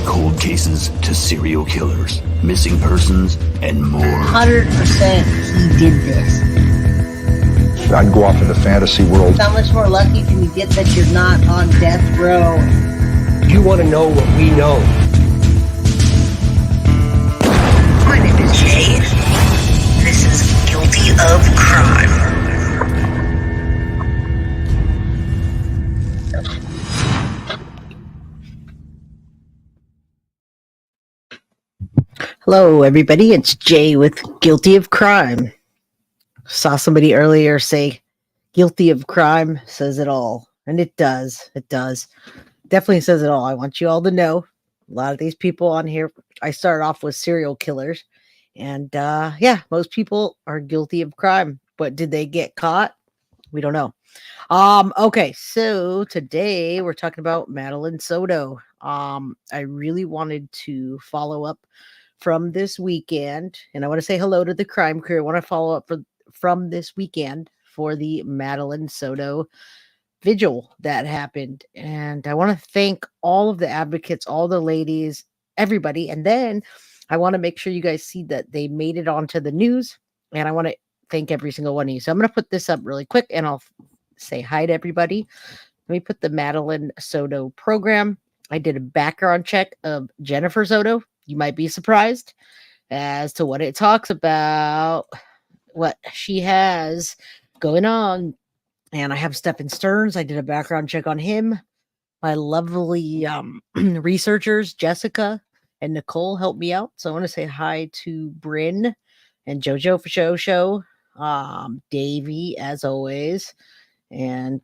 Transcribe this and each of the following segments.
cold cases to serial killers, missing persons, and more. 100% he did this. I'd go off into fantasy world. How much more lucky can you get that you're not on death row? You want to know what we know? My name is Jay. This is Guilty of Crime. Hello, everybody. It's Jay with Guilty of Crime. Saw somebody earlier say, guilty of crime says it all. And it does. It does. Definitely says it all. I want you all to know, a lot of these people on here, I started off with serial killers. And yeah, most people are guilty of crime. But did they get caught? We don't know. Okay, so today we're talking about Madeline Soto. I really wanted to follow up from this weekend, and I want to say hello to the crime crew. I want to follow up from this weekend for the Madeline Soto Vigil that happened, and I want to thank all of the advocates, all the ladies, everybody, and then I want to make sure you guys see that they made it onto the news, and I want to thank every single one of you. So I'm going to put this up really quick, and I'll say hi to everybody. Let me put the Madeline Soto program. I did a background check of Jennifer Soto. You might be surprised as to what it talks about, what she has going on. And I have Stephen Stearns. I did a background check on him. My lovely researchers, Jessica and Nicole, helped me out. So I want to say hi to Bryn and Jojo for show. Davey, as always. And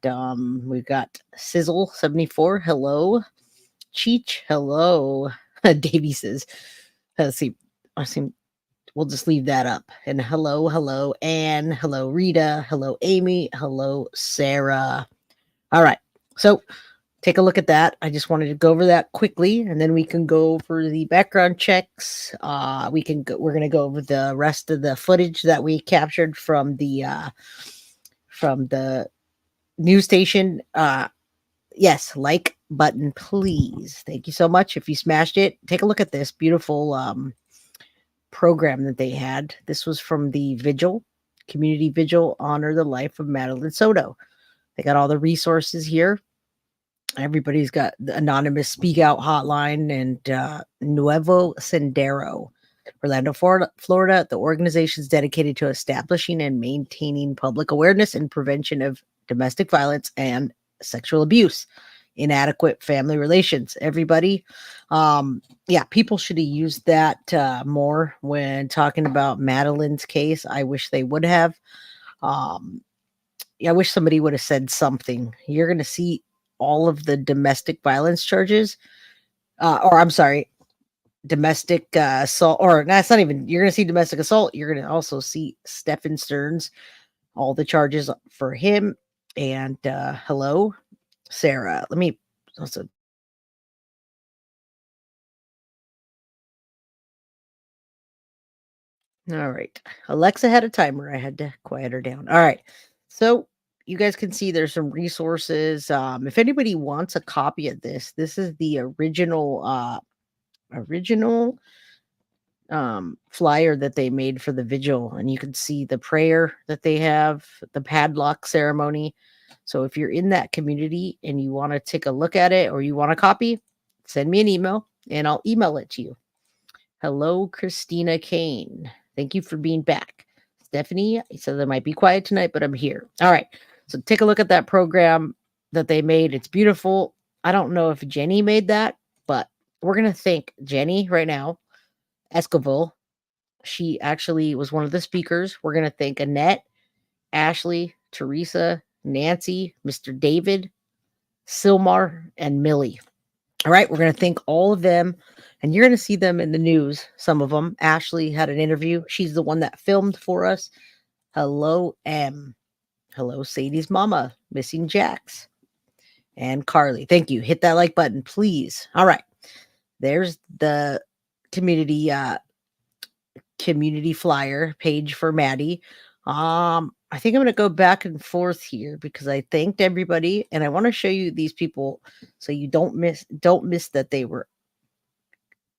we've got Sizzle74. Hello. Cheech. Hello. Davey says, let's see, we'll just leave that up. And hello, Anne, hello, Rita, hello, Amy, hello, Sarah. All right, so take a look at that. I just wanted to go over that quickly, and then we can go over the background checks. We're going to go over the rest of the footage that we captured from the news station. Yes, like button, please. Thank you so much. If you smashed it, take a look at this beautiful program that they had. This was from the Vigil, Community Vigil, Honor the Life of Madeline Soto. They got all the resources here. Everybody's got the anonymous speak out hotline and Nuevo Sendero, Orlando, Florida. The organization is dedicated to establishing and maintaining public awareness and prevention of domestic violence and sexual abuse, inadequate family relations. Everybody, yeah, people should have used that more when talking about Madeline's case. I wish they would have. Yeah, I wish somebody would have said something. You're going to see all of the domestic violence charges, or I'm sorry, domestic assault, or that's not even, you're going to see domestic assault. You're going to also see Stephen Stearns, all the charges for him. And hello, Sarah. Let me also. All right. Alexa had a timer. I had to quiet her down. All right. So you guys can see there's some resources. If anybody wants a copy of this, this is the original flyer that they made for the Vigil, and you can see the prayer that they have, the padlock ceremony. So if you're in that community and you want to take a look at it or you want a copy, send me an email and I'll email it to you. Hello, Christina Kane. Thank you for being back. Stephanie says I might be quiet tonight, but I'm here. All right. So take a look at that program that they made. It's beautiful. I don't know if Jenny made that, but we're going to thank Jenny right now. Esquivel. She actually was one of the speakers. We're going to thank Annette, Ashley, Teresa, Nancy, Mr. David, Silmar, and Millie. All right, we're going to thank all of them, and you're going to see them in the news, some of them. Ashley had an interview. She's the one that filmed for us. Hello, M. Hello, Sadie's mama, Missing Jax, and Carly. Thank you. Hit that like button, please. All right, there's the community flyer page for Maddie. I think I'm going to go back and forth here because I thanked everybody and I want to show you these people so you don't miss that they were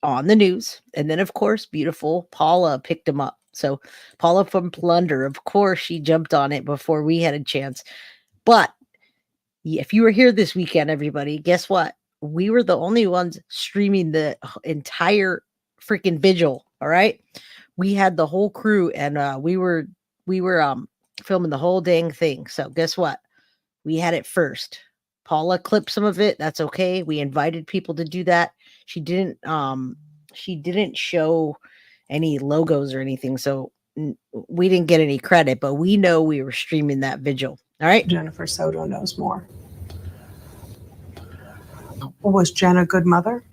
on the news. And then, of course, beautiful Paula picked him up. So Paula from Plunder, of course, she jumped on it before we had a chance. But if you were here this weekend, everybody, guess what? We were the only ones streaming the entire freaking vigil. All right. We had the whole crew, and we were filming the whole dang thing. So guess what? We had it first. Paula clipped some of it. That's okay. We invited people to do that. She didn't show any logos or anything, so we didn't get any credit, but we know we were streaming that vigil. All right. Jennifer Soto knows more. Was Jen a good mother?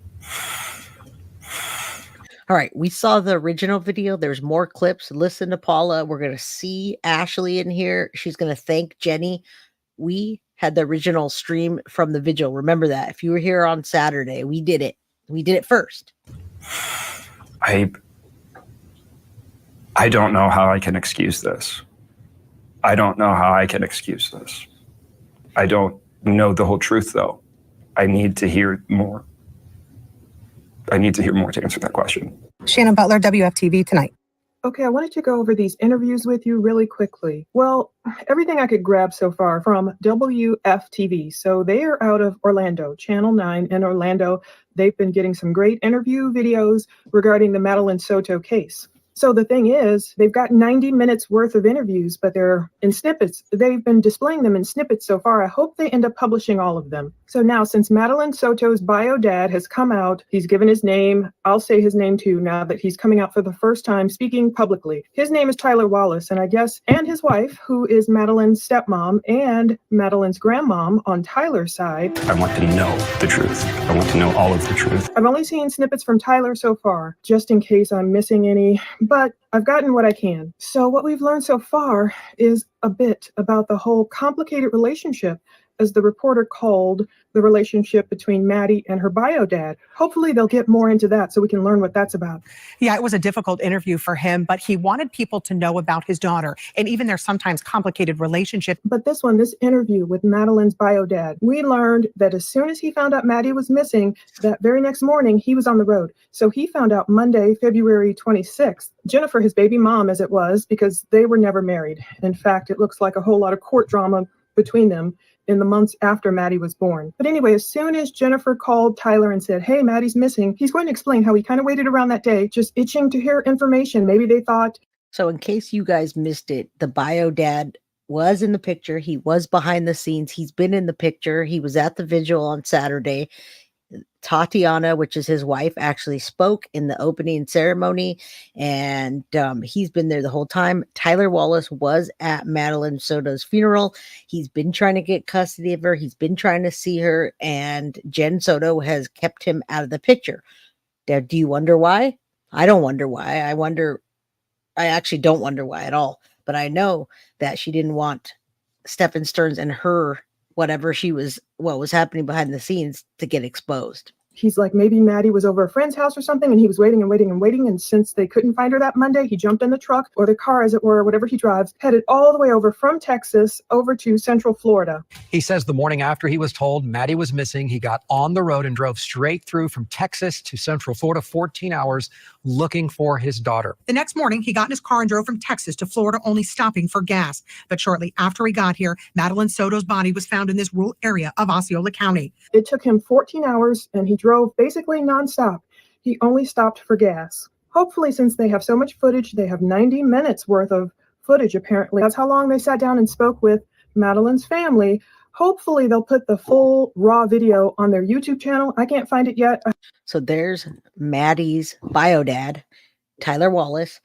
All right. We saw the original video. There's more clips. Listen to Paula. We're going to see Ashley in here. She's going to thank Jenny. We had the original stream from the vigil. Remember that. If you were here on Saturday, we did it. We did it first. I don't know how I can excuse this. I don't know how I can excuse this. I don't know the whole truth, though. I need to hear more. I need to hear more to answer that question. Shannon Butler, WFTV Tonight. Okay, I wanted to go over these interviews with you really quickly. Well, everything I could grab so far from WFTV. So they are out of Orlando, Channel 9 in Orlando. They've been getting some great interview videos regarding the Madeline Soto case. So the thing is, they've got 90 minutes worth of interviews, but they're in snippets. They've been displaying them in snippets so far. I hope they end up publishing all of them. So now, since Madeline Soto's Biodad has come out, he's given his name. I'll say his name too, now that he's coming out for the first time speaking publicly. His name is Tyler Wallace, and I guess, and his wife, who is Madeline's stepmom and Madeline's grandmom on Tyler's side. I want to know the truth. I want to know all of the truth. I've only seen snippets from Tyler so far, just in case I'm missing any, but I've gotten what I can. So what we've learned so far is a bit about the whole complicated relationship, as the reporter called the relationship between Maddie and her biodad. Hopefully they'll get more into that so we can learn what that's about. Yeah, it was a difficult interview for him, but he wanted people to know about his daughter and even their sometimes complicated relationship. But this interview with Madeline's biodad, we learned that as soon as he found out Maddie was missing, that very next morning he was on the road. So he found out Monday, February 26th. Jennifer, his baby mom, as it was, because they were never married. In fact, it looks like a whole lot of court drama between them in the months after Maddie was born. But anyway, as soon as Jennifer called Tyler and said, hey, Maddie's missing, he's going to explain how he kind of waited around that day, just itching to hear information. Maybe they thought. So in case you guys missed it, the biodad was in the picture. He was behind the scenes. He's been in the picture. He was at the vigil on Saturday. Tatiana, which is his wife, actually spoke in the opening ceremony, and he's been there the whole time. Tyler Wallace was at Madeline Soto's funeral. He's been trying to get custody of her. He's been trying to see her, and Jen Soto has kept him out of the picture. Now, do you wonder why? I don't wonder why. I actually don't wonder why at all, but I know that she didn't want Stephen Stearns and her what was happening behind the scenes to get exposed. He's like, maybe Maddie was over a friend's house or something, and he was waiting and waiting and waiting. And since they couldn't find her that Monday, he jumped in the truck or the car, as it were, whatever he drives, headed all the way over from Texas over to Central Florida. He says the morning after he was told Maddie was missing, he got on the road and drove straight through from Texas to Central Florida, 14 hours looking for his daughter. The next morning, he got in his car and drove from Texas to Florida, only stopping for gas. But shortly after he got here, Madeline Soto's body was found in this rural area of Osceola County. It took him 14 hours, and he drove basically nonstop. He only stopped for gas. Hopefully, since they have so much footage, they have 90 minutes worth of footage, apparently. That's how long they sat down and spoke with Madeline's family. Hopefully, they'll put the full raw video on their YouTube channel. I can't find it yet. So there's Maddie's biodad, Tyler Wallace.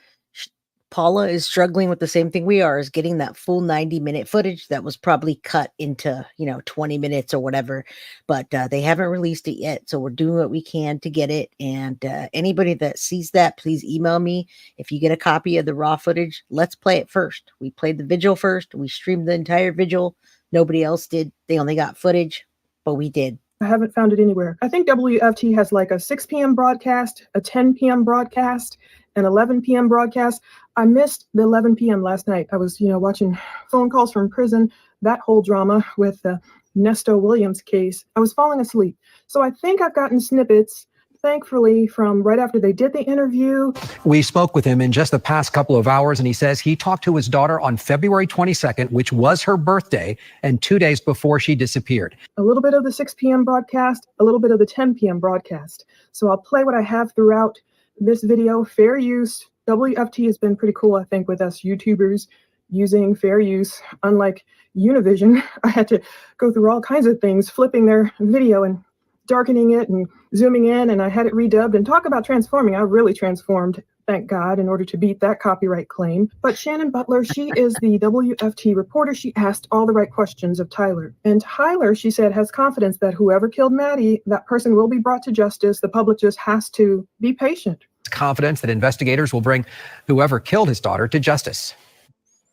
Paula is struggling with the same thing we are, is getting that full 90-minute footage that was probably cut into, 20 minutes or whatever, but they haven't released it yet. So we're doing what we can to get it. And anybody that sees that, please email me. If you get a copy of the raw footage, let's play it first. We played the vigil first. We streamed the entire vigil. Nobody else did. They only got footage, but we did. I haven't found it anywhere. I think WFT has like a 6 p.m. broadcast, a 10 p.m. broadcast, an 11 p.m. broadcast. I missed the 11 p.m. last night. I was, watching phone calls from prison, that whole drama with the Nesto Williams case. I was falling asleep. So I think I've gotten snippets thankfully, from right after they did the interview. We spoke with him in just the past couple of hours, and he says he talked to his daughter on February 22nd, which was her birthday, and 2 days before she disappeared. A little bit of the 6 p.m. broadcast, a little bit of the 10 p.m. broadcast. So I'll play what I have throughout this video. Fair use. WFT has been pretty cool, I think, with us YouTubers using fair use. Unlike Univision, I had to go through all kinds of things, flipping their video and darkening it and zooming in, and I had it redubbed. And talk about transforming. I really transformed, thank God, in order to beat that copyright claim. But Shannon Butler, she is the WFT reporter. She asked all the right questions of Tyler. And Tyler, she said, has confidence that whoever killed Maddie, that person will be brought to justice. The public just has to be patient. Confidence that investigators will bring whoever killed his daughter to justice.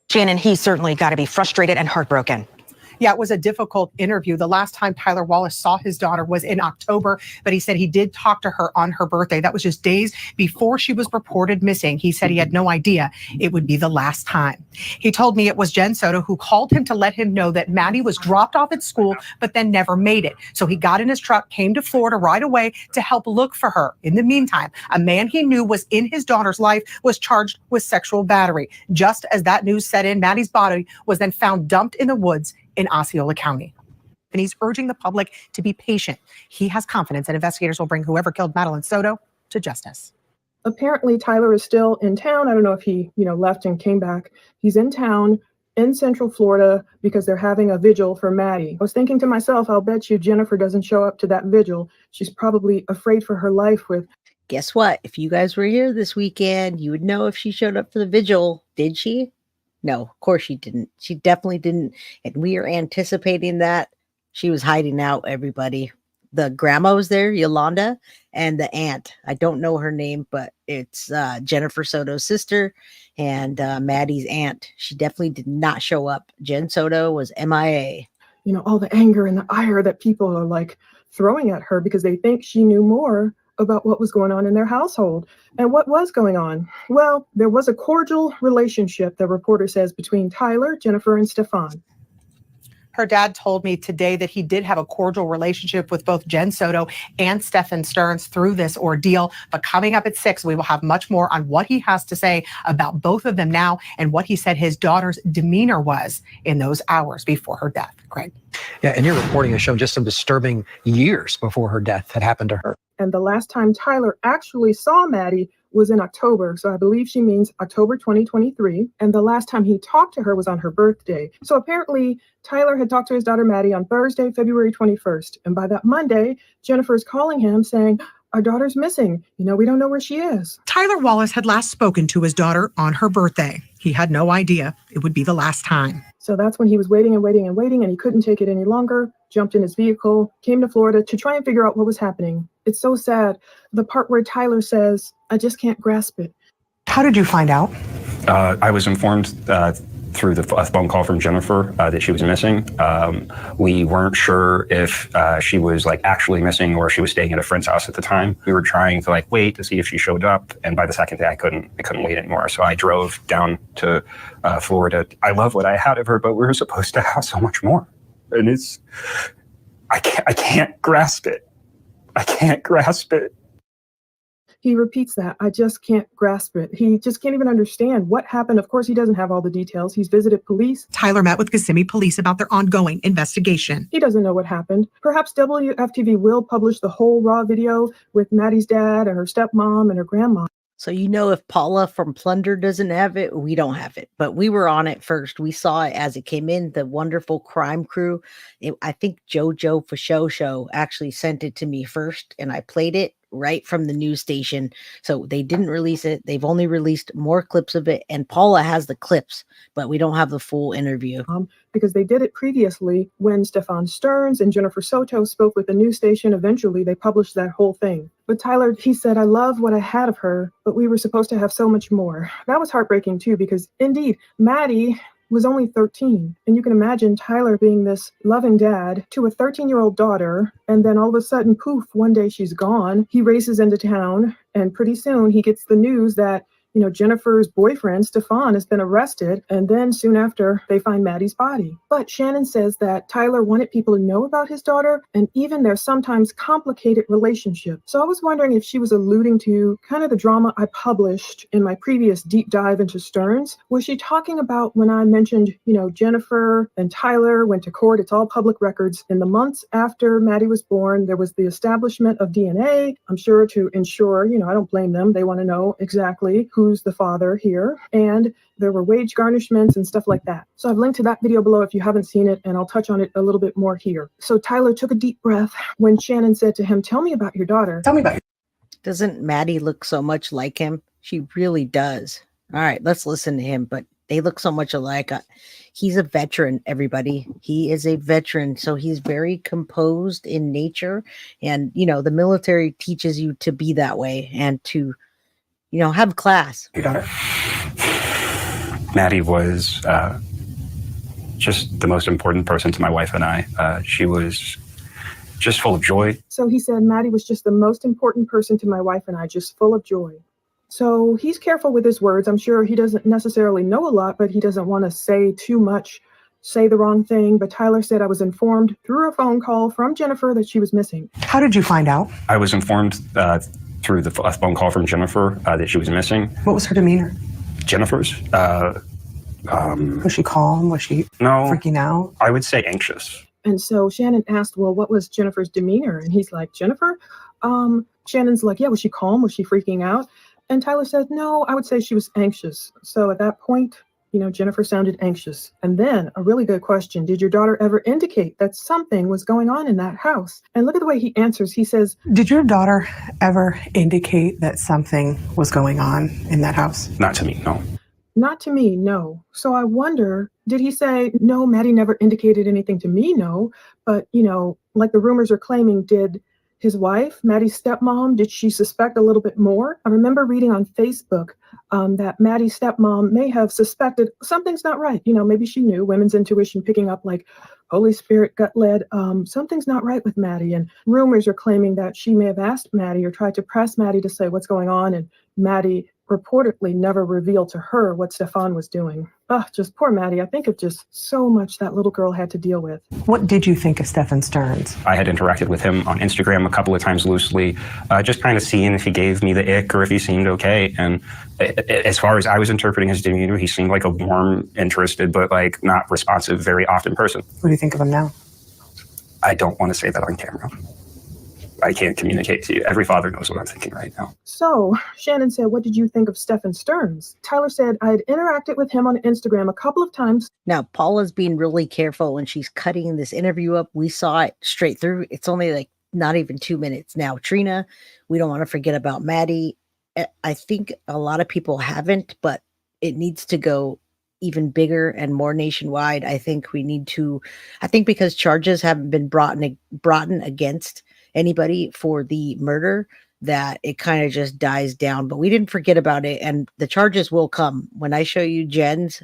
Shannon, he certainly got to be frustrated and heartbroken. Yeah, it was a difficult interview. The last time Tyler Wallace saw his daughter was in October, but he said he did talk to her on her birthday. That was just days before she was reported missing. He said he had no idea it would be the last time. He told me it was Jen Soto who called him to let him know that Maddie was dropped off at school, but then never made it. So he got in his truck, came to Florida right away to help look for her. In the meantime, a man he knew was in his daughter's life was charged with sexual battery. Just as that news set in, Maddie's body was then found dumped in the woods in Osceola County. And he's urging the public to be patient. He has confidence that investigators will bring whoever killed Madeline Soto to justice. Apparently, Tyler is still in town. I don't know if he, left and came back. He's in town in Central Florida because they're having a vigil for Maddie. I was thinking to myself, I'll bet you Jennifer doesn't show up to that vigil. She's probably afraid for her life with. Guess what? If you guys were here this weekend, you would know if she showed up for the vigil. Did she? No, of course she didn't. She definitely didn't. And we are anticipating that. She was hiding out, everybody. The grandma was there, Yolanda, and the aunt. I don't know her name, but it's Jennifer Soto's sister and Maddie's aunt. She definitely did not show up. Jen Soto was MIA. All the anger and the ire that people are like throwing at her because they think she knew more about what was going on in their household. And what was going on? Well, there was a cordial relationship, the reporter says, between Tyler, Jennifer, and Stefan. Her dad told me today that he did have a cordial relationship with both Jen Soto and Stefan Stearns through this ordeal. But coming up at 6, we will have much more on what he has to say about both of them now and what he said his daughter's demeanor was in those hours before her death. Greg. Yeah, and your reporting has shown just some disturbing years before her death had happened to her. And the last time Tyler actually saw Maddie was in October. So I believe she means October 2023. And the last time he talked to her was on her birthday. So apparently Tyler had talked to his daughter Maddie on Thursday, February 21st. And by that Monday, Jennifer's calling him saying, our daughter's missing. We don't know where she is. Tyler Wallace had last spoken to his daughter on her birthday. He had no idea it would be the last time. So that's when he was waiting and waiting and waiting, and he couldn't take it any longer, jumped in his vehicle, came to Florida to try and figure out what was happening. It's so sad. The part where Tyler says, I just can't grasp it. How did you find out? I was informed through the phone call from Jennifer that she was missing. We weren't sure if she was actually missing or she was staying at a friend's house at the time. We were trying to wait to see if she showed up, and by the second day I couldn't wait anymore. So I drove down to Florida. I love what I had of her, but we were supposed to have so much more, and I can't grasp it. I can't grasp it. He repeats that. I just can't grasp it. He just can't even understand what happened. Of course, he doesn't have all the details. He's visited police. Tyler met with Kissimmee police about their ongoing investigation. He doesn't know what happened. Perhaps WFTV will publish the whole raw video with Maddie's dad and her stepmom and her grandma. So if Paula from Plunder doesn't have it, we don't have it. But we were on it first. We saw it as it came in, the wonderful crime crew. I think JoJo for Show actually sent it to me first, and I played it right from the news station. So they didn't release it. They've only released more clips of it. And Paula has the clips, but we don't have the full interview. Because they did it previously when Stefan Stearns and Jennifer Soto spoke with the news station. Eventually, they published that whole thing. But Tyler, he said, I love what I had of her, but we were supposed to have so much more. That was heartbreaking, too, because indeed, Maddie was only 13. And you can imagine Tyler being this loving dad to a 13-year-old daughter. And then all of a sudden, poof, one day she's gone. He races into town, and pretty soon he gets the news that Jennifer's boyfriend, Stefan, has been arrested, and then soon after, they find Maddie's body. But Shannon says that Tyler wanted people to know about his daughter and even their sometimes complicated relationship. So I was wondering if she was alluding to kind of the drama I published in my previous deep dive into Stearns. Was she talking about when I mentioned, Jennifer and Tyler went to court? It's all public records. In the months after Maddie was born, there was the establishment of DNA, I'm sure to ensure, I don't blame them. They want to know exactly who's the father here. And there were wage garnishments and stuff like that. So I've linked to that video below if you haven't seen it, and I'll touch on it a little bit more here. So Tyler took a deep breath when Shannon said to him, "Tell me about your daughter." Tell me about it. Doesn't Maddie look so much like him? She really does. All right, let's listen to him, but they look so much alike. He's a veteran, everybody. He is a veteran, so he's very composed in nature. And, the military teaches you to be that way and to, have class. Your daughter. Maddie was just the most important person to my wife and I. She was just full of joy. So he said Maddie was just the most important person to my wife and I, just full of joy. So he's careful with his words. I'm sure he doesn't necessarily know a lot, but he doesn't want to say too much, say the wrong thing. But Tyler said, "I was informed through a phone call from Jennifer that she was missing." How did you find out? I was informed through the phone call from Jennifer that she was missing. What was her demeanor? Jennifer's? Was she calm? Was she freaking out? I would say anxious. And so Shannon asked, "Well, what was Jennifer's demeanor?" And he's like, "Jennifer?" Shannon's like, "Yeah, was she calm? Was she freaking out?" And Tyler said, "No, I would say she was anxious." So at that point, Jennifer sounded anxious. And then a really good question. Did your daughter ever indicate that something was going on in that house? And look at the way he answers. He says, "Did your daughter ever indicate that something was going on in that house?" Not to me, no. "Not to me, no." So I wonder, did he say, "No, Maddie never indicated anything to me, no." But, like the rumors are claiming, did his wife, Maddie's stepmom, did she suspect a little bit more? I remember reading on Facebook that Maddie's stepmom may have suspected something's not right. Maybe she knew, women's intuition picking up like Holy Spirit, gut led, something's not right with Maddie. And rumors are claiming that she may have asked Maddie or tried to press Maddie to say what's going on. And Maddie reportedly never revealed to her what Stefan was doing. Just poor Maddie. I think of just so much that little girl had to deal with. What did you think of Stefan Stearns? I had interacted with him on Instagram a couple of times loosely, just kind of seeing if he gave me the ick or if he seemed okay. And as far as I was interpreting his demeanor, he seemed like a warm, interested, but like not responsive, very often person. What do you think of him now? I don't want to say that on camera. I can't communicate to you. Every father knows what I'm thinking right now. So Shannon said, "What did you think of Stefan Stearns?" Tyler said, "I had interacted with him on Instagram a couple of times." Now, Paula's being really careful when she's cutting this interview up. We saw it straight through. It's only like not even 2 minutes. Now, Trina, we don't want to forget about Maddie. I think a lot of people haven't, but it needs to go even bigger and more nationwide. I think because charges haven't been brought in against anybody for the murder, that it kind of just dies down. But we didn't forget about it, and the charges will come. When I show you Jen's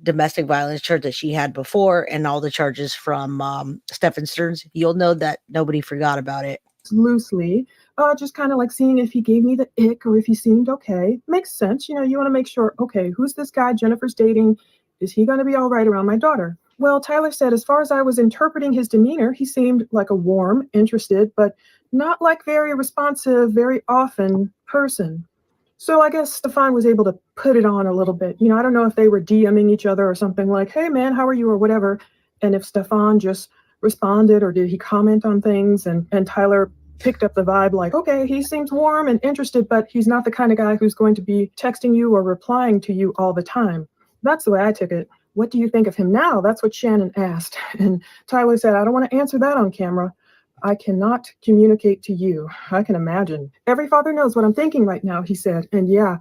domestic violence charge that she had before and all the charges from Stefan Stearns, you'll know that nobody forgot about it. Loosely, just kind of like seeing if he gave me the ick or if he seemed okay. Makes sense. You want to make sure, okay, who's this guy Jennifer's dating? Is he going to be all right around my daughter? Well, Tyler said, as far as I was interpreting his demeanor, he seemed like a warm, interested, but not like very responsive, very often person. So I guess Stefan was able to put it on a little bit. I don't know if they were DMing each other or something like, "Hey man, how are you?" or whatever. And if Stefan just responded or did he comment on things, and Tyler picked up the vibe like, okay, he seems warm and interested, but he's not the kind of guy who's going to be texting you or replying to you all the time. That's the way I took it. What do you think of him now? That's what Shannon asked. And Tyler said, "I don't want to answer that on camera. I cannot communicate to you." I can imagine. "Every father knows what I'm thinking right now," he said. And yeah,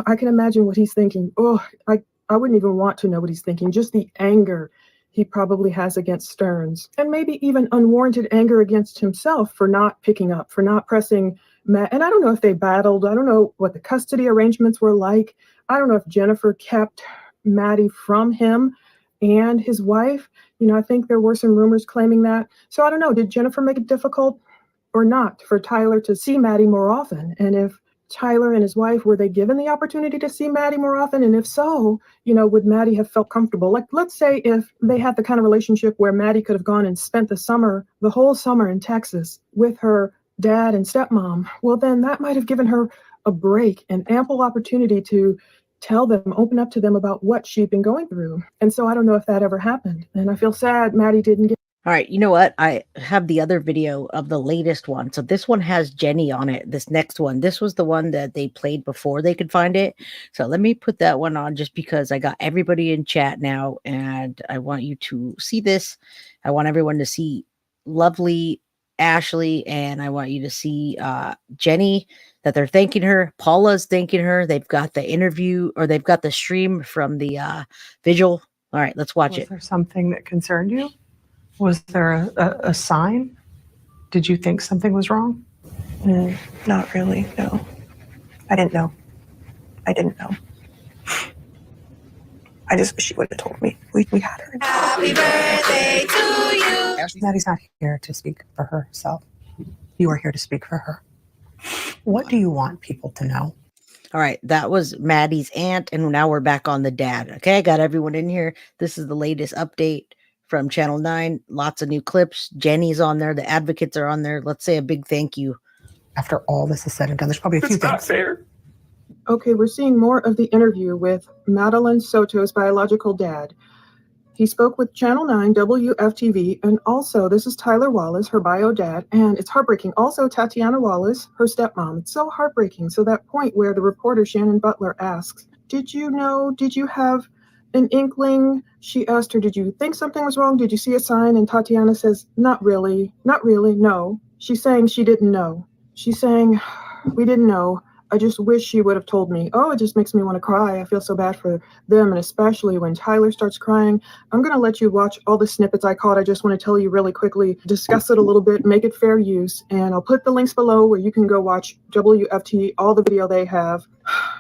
I can imagine what he's thinking. I wouldn't even want to know what he's thinking. Just the anger he probably has against Stearns, and maybe even unwarranted anger against himself for not picking up, for not pressing Matt. And I don't know if they battled. I don't know what the custody arrangements were like. I don't know if Jennifer kept Maddie from him and his wife. I think there were some rumors claiming that. So I don't know, did Jennifer make it difficult or not for Tyler to see Maddie more often? And if Tyler and his wife, were they given the opportunity to see Maddie more often? And if so, would Maddie have felt comfortable? Like, let's say if they had the kind of relationship where Maddie could have gone and spent the whole summer in Texas with her dad and stepmom, well, then that might have given her a break and ample opportunity to tell them, open up to them about what she'd been going through. And so I don't know if that ever happened. And I feel sad Maddie didn't get. All right, you know what? I have the other video of the latest one. So this one has Jenny on it. This next one, this was the one that they played before they could find it. So let me put that one on just because I got everybody in chat now and I want you to see this. I want everyone to see lovely Ashley and I want you to see Jenny, that they're thanking her. Paula's thanking her. They've got the interview, or they've got the stream from the Vigil. All right, let's watch it. Was there something that concerned you? Was there a sign? Did you think something was wrong? Not really, no. I didn't know. I didn't know. I just wish she would have told me. We had her. Happy birthday to you. Maddie's not here to speak for herself. You are here to speak for her. What do you want people to know? All right, that was Maddie's aunt, and now we're back on the dad. Okay, I got everyone in here. This is the latest update from Channel 9. Lots of new clips. Jenny's on there. The advocates are on there. Let's say a big thank you. After all this is said and done, there's probably a few It's not things. fair. Okay, we're seeing more of the interview with Madeline Soto's biological dad. He spoke with Channel 9 WFTV, and also this is Tyler Wallace, her bio dad, and it's heartbreaking. Also Tatiana Wallace, her stepmom. It's so heartbreaking. So that point where the reporter Shannon Butler asks, did you know, did you have an inkling? She asked her, did you think something was wrong? Did you see a sign? And Tatiana says, not really, no. She's saying she didn't know. She's saying, we didn't know. I just wish she would have told me. Oh, it just makes me want to cry. I feel so bad for them, and especially when Tyler starts crying. I'm going to let you watch all the snippets I caught. I just want to tell you really quickly, discuss it a little bit, make it fair use, and I'll put the links below where you can go watch WFT, all the video they have.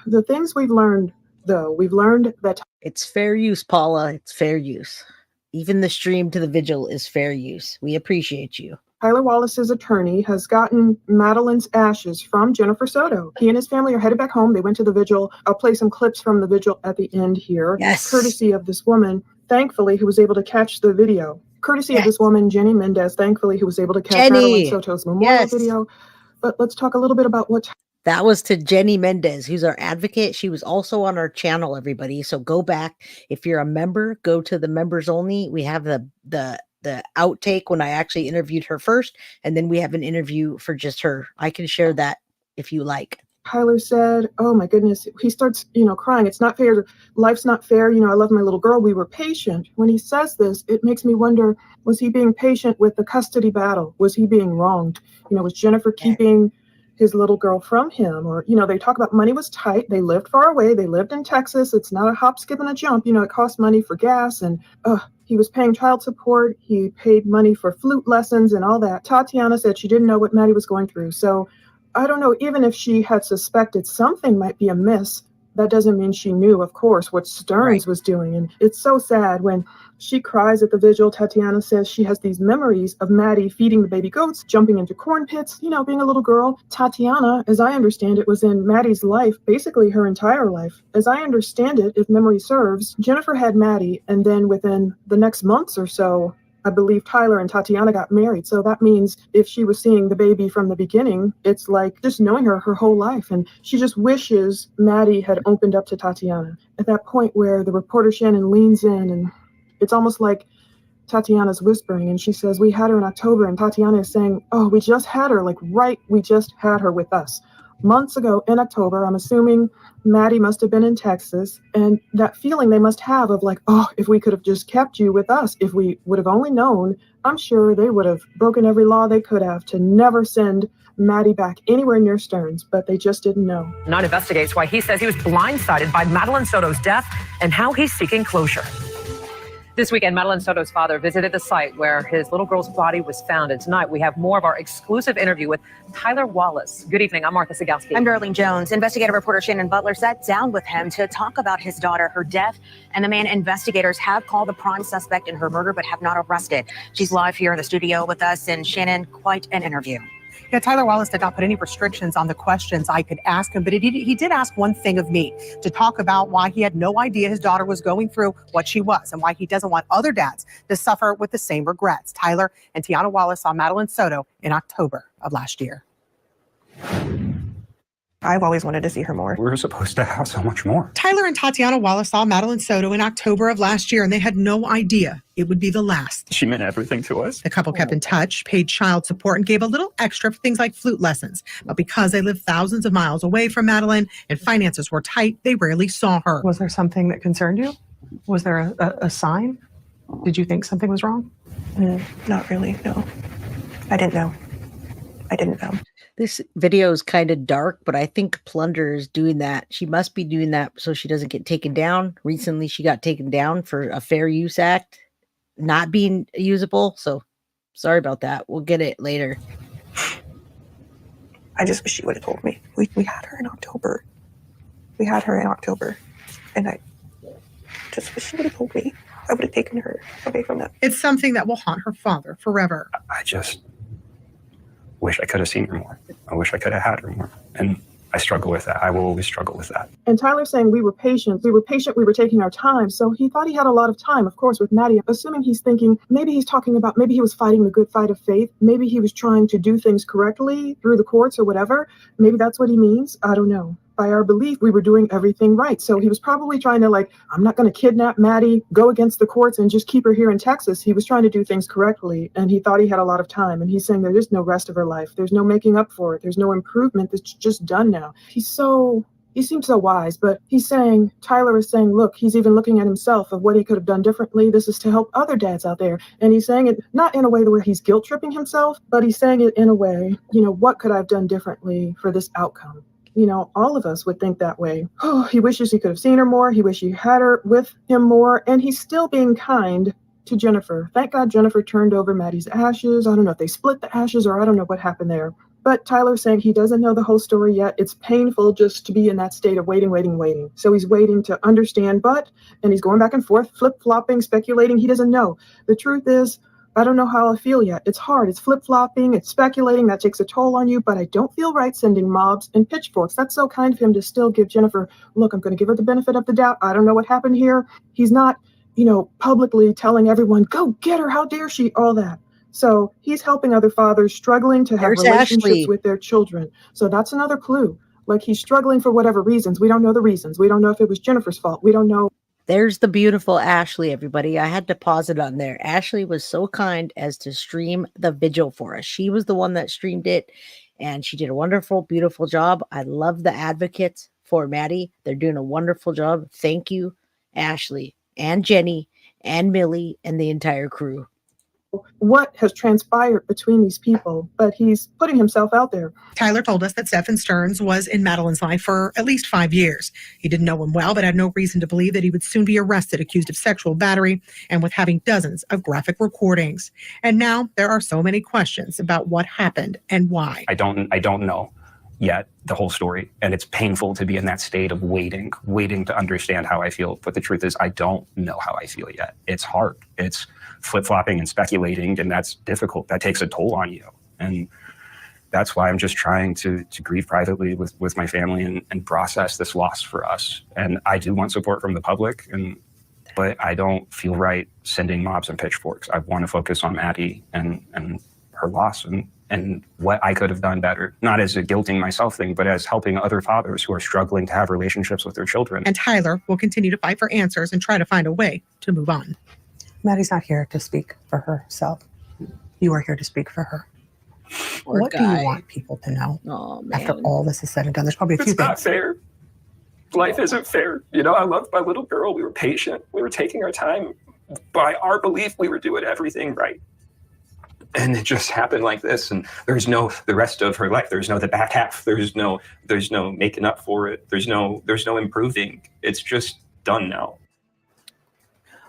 The things we've learned, though, we've learned that It's fair use, Paula. It's fair use. Even the stream to the Vigil is fair use. We appreciate you. Tyler Wallace's attorney has gotten Madeline's ashes from Jennifer Soto. He and his family are headed back home. They went to the Vigil. I'll play some clips from the Vigil at the end here. Yes. Courtesy of this woman, thankfully, who was able to catch the video. Courtesy of this woman, Jenny Mendez, thankfully, who was able to catch Madeline Soto's memorial video. But let's talk a little bit about what... That was to Jenny Mendez, who's our advocate. She was also on our channel, everybody. So go back. If you're a member, go to the members only. We have the outtake when I actually interviewed her first, and then we have an interview for just her. I can share that if you like. Tyler said, oh my goodness, he starts, crying. It's not fair. Life's not fair. I love my little girl. We were patient. When he says this, it makes me wonder, was he being patient with the custody battle? Was he being wronged? Was Jennifer keeping his little girl from him? Or, they talk about money was tight. They lived far away. They lived in Texas. It's not a hop, skip, and a jump. It cost money for gas, and he was paying child support. He paid money for flute lessons and all that. Tatiana said she didn't know what Maddie was going through. So I don't know, even if she had suspected something might be amiss, that doesn't mean she knew, of course, what Stearns was doing. And it's so sad when she cries at the Vigil. Tatiana says she has these memories of Maddie feeding the baby goats, jumping into corn pits, being a little girl. Tatiana, as I understand it, was in Maddie's life, basically her entire life. As I understand it, if memory serves, Jennifer had Maddie, and then within the next months or so, I believe Tyler and Tatiana got married. So that means if she was seeing the baby from the beginning, it's like just knowing her whole life. And she just wishes Maddie had opened up to Tatiana. At that point where the reporter Shannon leans in, and it's almost like Tatiana's whispering, and she says, we had her in October, and Tatiana is saying, oh, we just had her, we just had her with us. Months ago in October, I'm assuming Maddie must have been in Texas, and that feeling they must have of if we could have just kept you with us, if we would have only known, I'm sure they would have broken every law they could have to never send Maddie back anywhere near Stearns, but they just didn't know. Nine investigates why he says he was blindsided by Madeline Soto's death and how he's seeking closure. This weekend, Madeline Soto's father visited the site where his little girl's body was found. And tonight, we have more of our exclusive interview with Tyler Wallace. Good evening. I'm Martha Sigalski. I'm Darlene Jones. Investigative reporter Shannon Butler sat down with him to talk about his daughter, her death, and the man investigators have called the prime suspect in her murder but have not arrested. She's live here in the studio with us. And Shannon, quite an interview. Yeah, Tyler Wallace did not put any restrictions on the questions I could ask him, but he did ask one thing of me, to talk about why he had no idea his daughter was going through what she was and why he doesn't want other dads to suffer with the same regrets. Tyler and Tatiana Wallace saw Madeline Soto in October of last year. I've always wanted to see her more. We were supposed to have so much more. Tyler and Tatiana Wallace saw Madeline Soto in October of last year, and they had no idea it would be the last. She meant everything to us. The couple kept in touch, paid child support, and gave a little extra for things like flute lessons. But because they lived thousands of miles away from Madeline and finances were tight, they rarely saw her. Was there something that concerned you? Was there a sign? Did you think something was wrong? Not really, no. I didn't know. This video is kind of dark, but I think Plunder is doing that. She must be doing that so she doesn't get taken down. Recently, she got taken down for a Fair Use Act not being usable. So sorry about that. We'll get it later. I just wish she would have told me. We had her in October. And I just wish she would have told me. I would have taken her away from that. It's something that will haunt her father forever. I just wish I could have seen her more. I wish I could have had her more. And I struggle with that. I will always struggle with that. And Tyler's saying we were patient. We were taking our time. So he thought he had a lot of time, of course, with Maddie. Assuming he's thinking, maybe he's talking about, maybe he was fighting the good fight of faith. Maybe he was trying to do things correctly through the courts or whatever. Maybe that's what he means. I don't know. By our belief, we were doing everything right. So he was probably trying to I'm not going to kidnap Maddie, go against the courts and just keep her here in Texas. He was trying to do things correctly. And he thought he had a lot of time. And he's saying there is no rest of her life. There's no making up for it. There's no improvement. It's just done now. He seems so wise, but Tyler is saying, look, he's even looking at himself of what he could have done differently. This is to help other dads out there. And he's saying it not in a way where he's guilt tripping himself, but he's saying it in a way, what could I have done differently for this outcome? All of us would think that way. Oh, he wishes he could have seen her more. He wishes he had her with him more. And he's still being kind to Jennifer. Thank God Jennifer turned over Maddie's ashes. I don't know if they split the ashes or I don't know what happened there. But Tyler's saying he doesn't know the whole story yet. It's painful just to be in that state of waiting. So he's waiting to understand, and he's going back and forth, flip-flopping, speculating. He doesn't know. The truth is, I don't know how I feel yet. It's hard. It's flip-flopping. It's speculating. That takes a toll on you. But I don't feel right sending mobs and pitchforks. That's so kind of him to still give Jennifer, look, I'm going to give her the benefit of the doubt. I don't know what happened here. He's not, publicly telling everyone, go get her. How dare she? All that. So he's helping other fathers struggling to have relationships with their children. So that's another clue. He's struggling for whatever reasons. We don't know the reasons. We don't know if it was Jennifer's fault. We don't know. There's the beautiful Ashley, everybody. I had to pause it on there. Ashley was so kind as to stream the Vigil for us. She was the one that streamed it, and she did a wonderful, beautiful job. I love the advocates for Maddie. They're doing a wonderful job. Thank you, Ashley and Jenny and Millie and the entire crew. What has transpired between these people, but he's putting himself out there. Tyler told us that Stephen Stearns was in Madeline's life for at least 5 years. He didn't know him well, but had no reason to believe that he would soon be arrested, accused of sexual battery, and with having dozens of graphic recordings. And now there are so many questions about what happened and why. I don't know yet the whole story, and it's painful to be in that state of waiting to understand how I feel. But the truth is, I don't know how I feel yet. It's hard. It's flip-flopping and speculating, and that's difficult. That takes a toll on you. And that's why I'm just trying to grieve privately with my family and process this loss for us. And I do want support from the public, but I don't feel right sending mobs and pitchforks. I want to focus on Maddie and her loss and what I could have done better, not as a guilting myself thing, but as helping other fathers who are struggling to have relationships with their children. And Tyler will continue to fight for answers and try to find a way to move on. Maddie's not here to speak for herself. You are here to speak for her. What do you want people to know after all this is said and done? There's probably a few things. It's not fair. Life isn't fair. I loved my little girl. We were patient. We were taking our time. By our belief, we were doing everything right. And it just happened like this. And there's no the rest of her life. There's no the back half. There's no making up for it. There's no improving. It's just done now.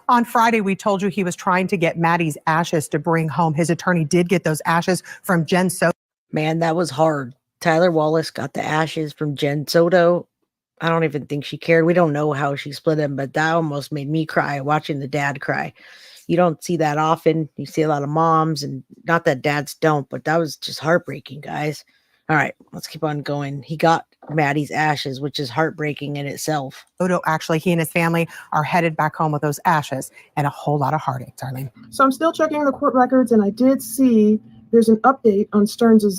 On Friday, we told you he was trying to get Maddie's ashes to bring home. His attorney did get those ashes from Jen Soto. Man, that was hard. Tyler Wallace got the ashes from Jen Soto. I don't even think she cared. We don't know how she split them, but that almost made me cry watching the dad cry. You don't see that often. You see a lot of moms, and not that dads don't, but that was just heartbreaking, guys. All right, let's keep on going. He got Maddie's ashes, which is heartbreaking in itself. Soto, actually, he and his family are headed back home with those ashes and a whole lot of heartache, darling. So I'm still checking the court records, and I did see there's an update on Stearns's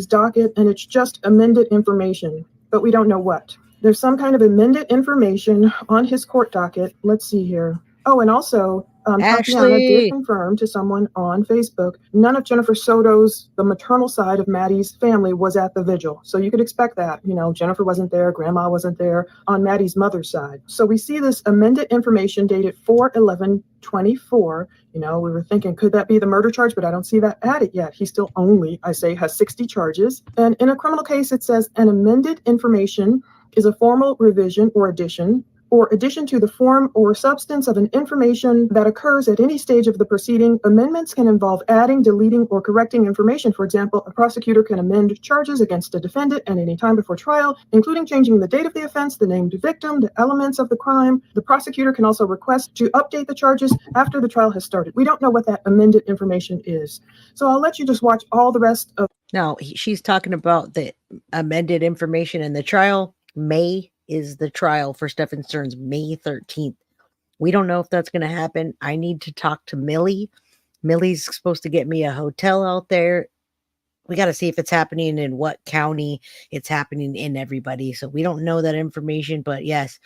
docket, and it's just amended information, but we don't know what. There's some kind of amended information on his court docket. Let's see here. Oh, and also, Tatiana did confirm to someone on Facebook, none of Jennifer Soto's, the maternal side of Maddie's family was at the vigil. So you could expect that. You know, Jennifer wasn't there, Grandma wasn't there on Maddie's mother's side. So we see this amended information dated 4/11/24. You know, we were thinking, could that be the murder charge? But I don't see that added yet. He still only, I say, has 60 charges. And in a criminal case, it says an amended information is a formal revision or addition to the form or substance of an information that occurs at any stage of the proceeding. Amendments can involve adding, deleting, or correcting information. For example, a prosecutor can amend charges against a defendant at any time before trial, including changing the date of the offense, the named victim, the elements of the crime. The prosecutor can also request to update the charges after the trial has started. We don't know what that amended information is. So I'll let you just watch all the rest of. Now, she's talking about the amended information in the trial. May is the trial for Stephen Stearns, May 13th. We don't know if that's going to happen. I need to talk to Millie. Millie's supposed to get me a hotel out there. We got to see if it's happening in what county it's happening in, everybody. So we don't know that information, but yes,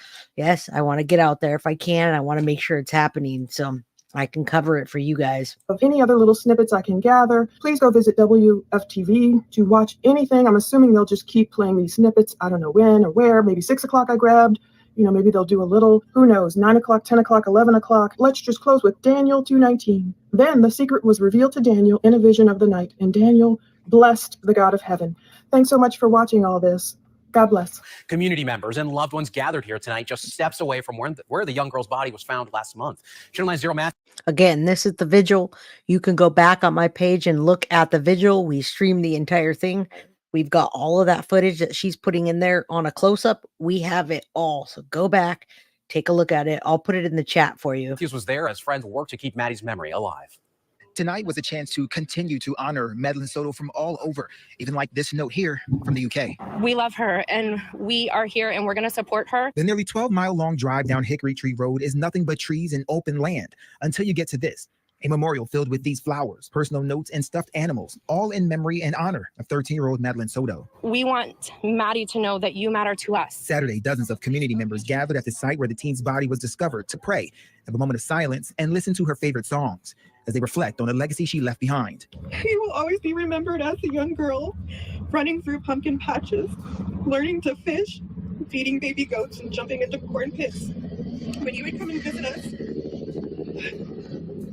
I want to get out there if I can. I want to make sure it's happening so I can cover it for you guys. Of any other little snippets I can gather, please go visit WFTV to watch anything. I'm assuming they'll just keep playing these snippets. I don't know when or where. Maybe 6 o'clock I grabbed. You know, maybe they'll do a little, who knows, 9 o'clock, 10 o'clock, 11 o'clock. Let's just close with Daniel 2:19. Then the secret was revealed to Daniel in a vision of the night, and Daniel blessed the God of heaven. Thanks so much for watching all this. God bless. Community members and loved ones gathered here tonight, just steps away from where the young girl's body was found last month. Channel 9 Zero Matthew. Again, this is the vigil. You can go back on my page and look at the vigil. We stream the entire thing. We've got all of that footage that she's putting in there on a close-up. We have it all. So go back, take a look at it. I'll put it in the chat for you. Matthews was there as friends worked to keep Maddie's memory alive. Tonight was a chance to continue to honor Madeline Soto from all over, even like this note here from the UK. We love her, and we are here, and we're going to support her. The nearly 12-mile-long drive down Hickory Tree Road is nothing but trees and open land until you get to this. A memorial filled with these flowers, personal notes, and stuffed animals, all in memory and honor of 13-year-old Madeline Soto. We want Maddie to know that you matter to us. Saturday, dozens of community members gathered at the site where the teen's body was discovered to pray, have a moment of silence, and listen to her favorite songs as they reflect on the legacy she left behind. She will always be remembered as a young girl, running through pumpkin patches, learning to fish, feeding baby goats, and jumping into corn pits. When you would come and visit us,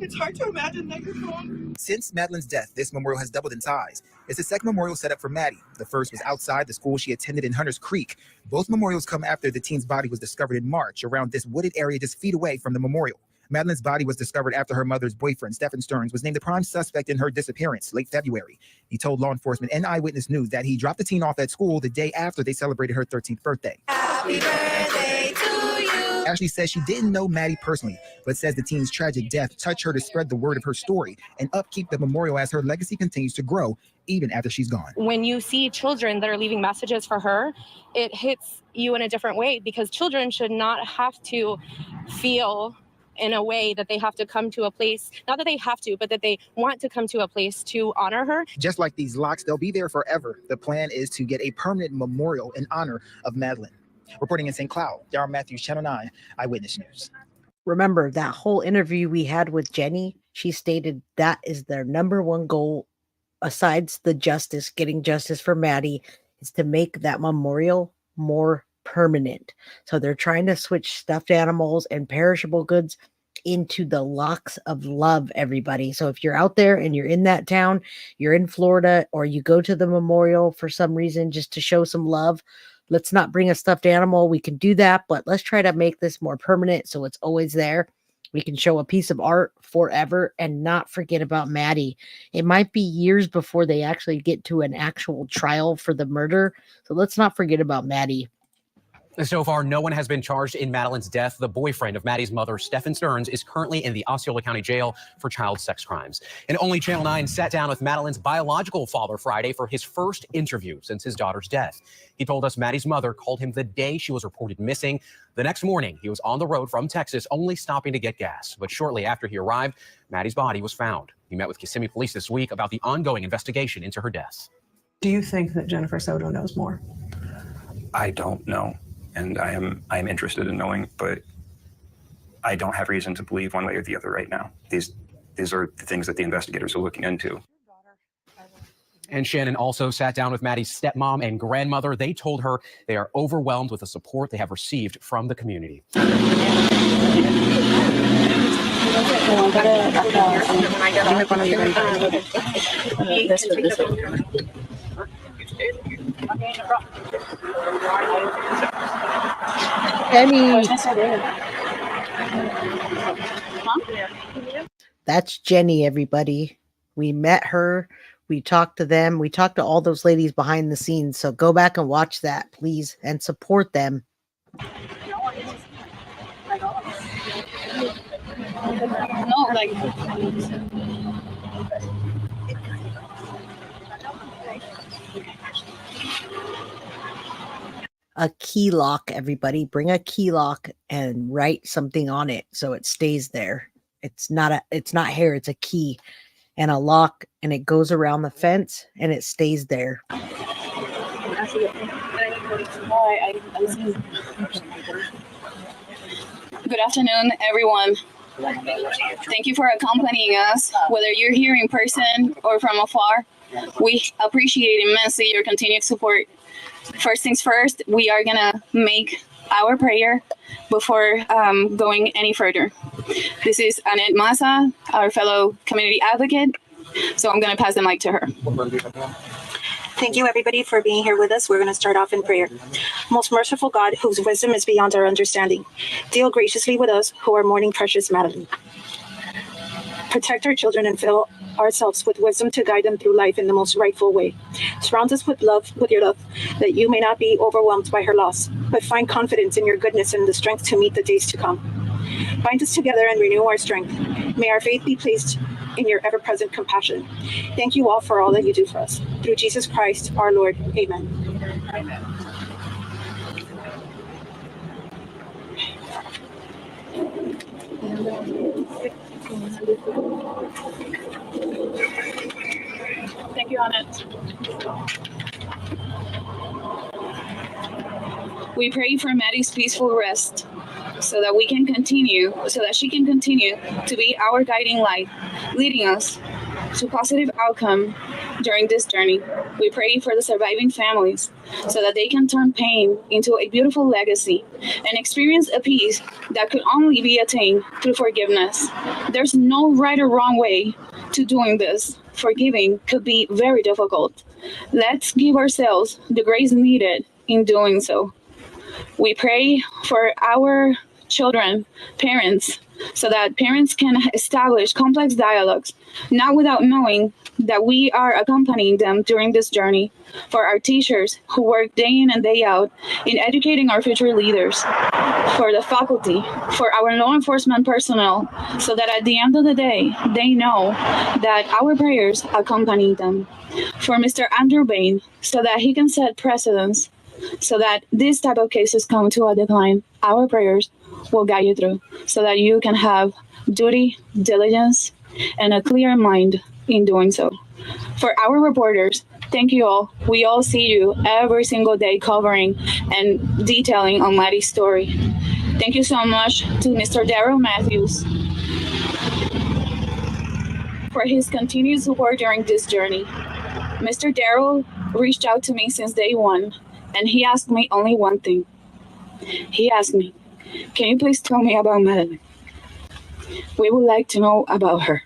it's hard to imagine that you're gone. Since Madeline's death, this memorial has doubled in size. It's the second memorial set up for Maddie. The first was outside the school she attended in Hunters Creek. Both memorials come after the teen's body was discovered in March around this wooded area just feet away from the memorial. Madeline's body was discovered after her mother's boyfriend, Stephen Stearns, was named the prime suspect in her disappearance late February. He told law enforcement and Eyewitness News that he dropped the teen off at school the day after they celebrated her 13th birthday. Happy birthday to you. Ashley says she didn't know Maddie personally, but says the teen's tragic death touched her to spread the word of her story and upkeep the memorial as her legacy continues to grow, even after she's gone. When you see children that are leaving messages for her, it hits you in a different way, because children should not have to feel in a way that they have to come to a place, not that they have to, but that they want to come to a place to honor her. Just like these locks, they'll be there forever. The plan is to get a permanent memorial in honor of Madeline. Reporting in St. Cloud, Darren Matthews, Channel 9, Eyewitness News. Remember that whole interview we had with Jenny? She stated that is their number one goal, besides the justice, getting justice for Maddie, is to make that memorial more permanent. So they're trying to switch stuffed animals and perishable goods into the locks of love, everybody. So if you're out there and you're in that town, you're in Florida, or you go to the memorial for some reason just to show some love, let's not bring a stuffed animal. We can do that, but let's try to make this more permanent so it's always there. We can show a piece of art forever and not forget about Maddie. It might be years before they actually get to an actual trial for the murder. So let's not forget about Maddie. So far, no one has been charged in Madeline's death. The boyfriend of Maddie's mother, Stephen Stearns, is currently in the Osceola County Jail for child sex crimes. And only Channel 9 sat down with Madeline's biological father Friday for his first interview since his daughter's death. He told us Maddie's mother called him the day she was reported missing. The next morning, he was on the road from Texas, only stopping to get gas. But shortly after he arrived, Maddie's body was found. He met with Kissimmee police this week about the ongoing investigation into her death. Do you think that Jennifer Soto knows more? I don't know. And I am interested in knowing, but I don't have reason to believe one way or the other right now. These are the things that the investigators are looking into. And Shannon also sat down with Maddie's stepmom and grandmother. They told her they are overwhelmed with the support they have received from the community. Jenny. That's Jenny, everybody. We met her. We talked to them. We talked to all those ladies behind the scenes. So go back and watch that, please, and support them. No, like. A key lock, everybody. Bring a key lock and write something on it so it stays there. It's not hair, it's a key and a lock, and it goes around the fence and it stays there. Good afternoon, everyone. Thank you for accompanying us, whether you're here in person or from afar. We appreciate immensely your continued support. First things first, we are gonna make our prayer before going any further. This is Annette Massa, our fellow community advocate, so I'm gonna pass the mic to her. Thank you, everybody, for being here with us. We're going to start off in prayer. Most merciful God, whose wisdom is beyond our understanding, deal graciously with us who are mourning precious Madeline. Protect our children and fill ourselves with wisdom to guide them through life in the most rightful way. Surround us with love, with your love, that you may not be overwhelmed by her loss, but find confidence in your goodness and the strength to meet the days to come. Bind us together and renew our strength. May our faith be placed in your ever-present compassion. Thank you all for all that you do for us. Through Jesus Christ, our Lord. Amen. Amen. Thank you, Annette. We pray for Maddie's peaceful rest so that she can continue to be our guiding light, leading us to positive outcome during this journey. We pray for the surviving families so that they can turn pain into a beautiful legacy and experience a peace that could only be attained through forgiveness. There's no right or wrong way to doing this. Forgiving could be very difficult. Let's give ourselves the grace needed in doing so. We pray for our children, parents, so that parents can establish complex dialogues, not without knowing that we are accompanying them during this journey. For our teachers who work day in and day out in educating our future leaders, for the faculty, for our law enforcement personnel, so that at the end of the day, they know that our prayers accompany them. For Mr. Andrew Bain, so that he can set precedents, so that this type of cases come to a decline. Our prayers will guide you through, so that you can have duty, diligence, and a clear mind in doing so. For our reporters, thank you all. We all see you every single day covering and detailing on Maddie's story. Thank you so much to Mr. Daryl Matthews for his continued support during this journey. Mr. Daryl reached out to me since day one, and he asked me only one thing. He asked me, can you please tell me about Madeline? We would like to know about her.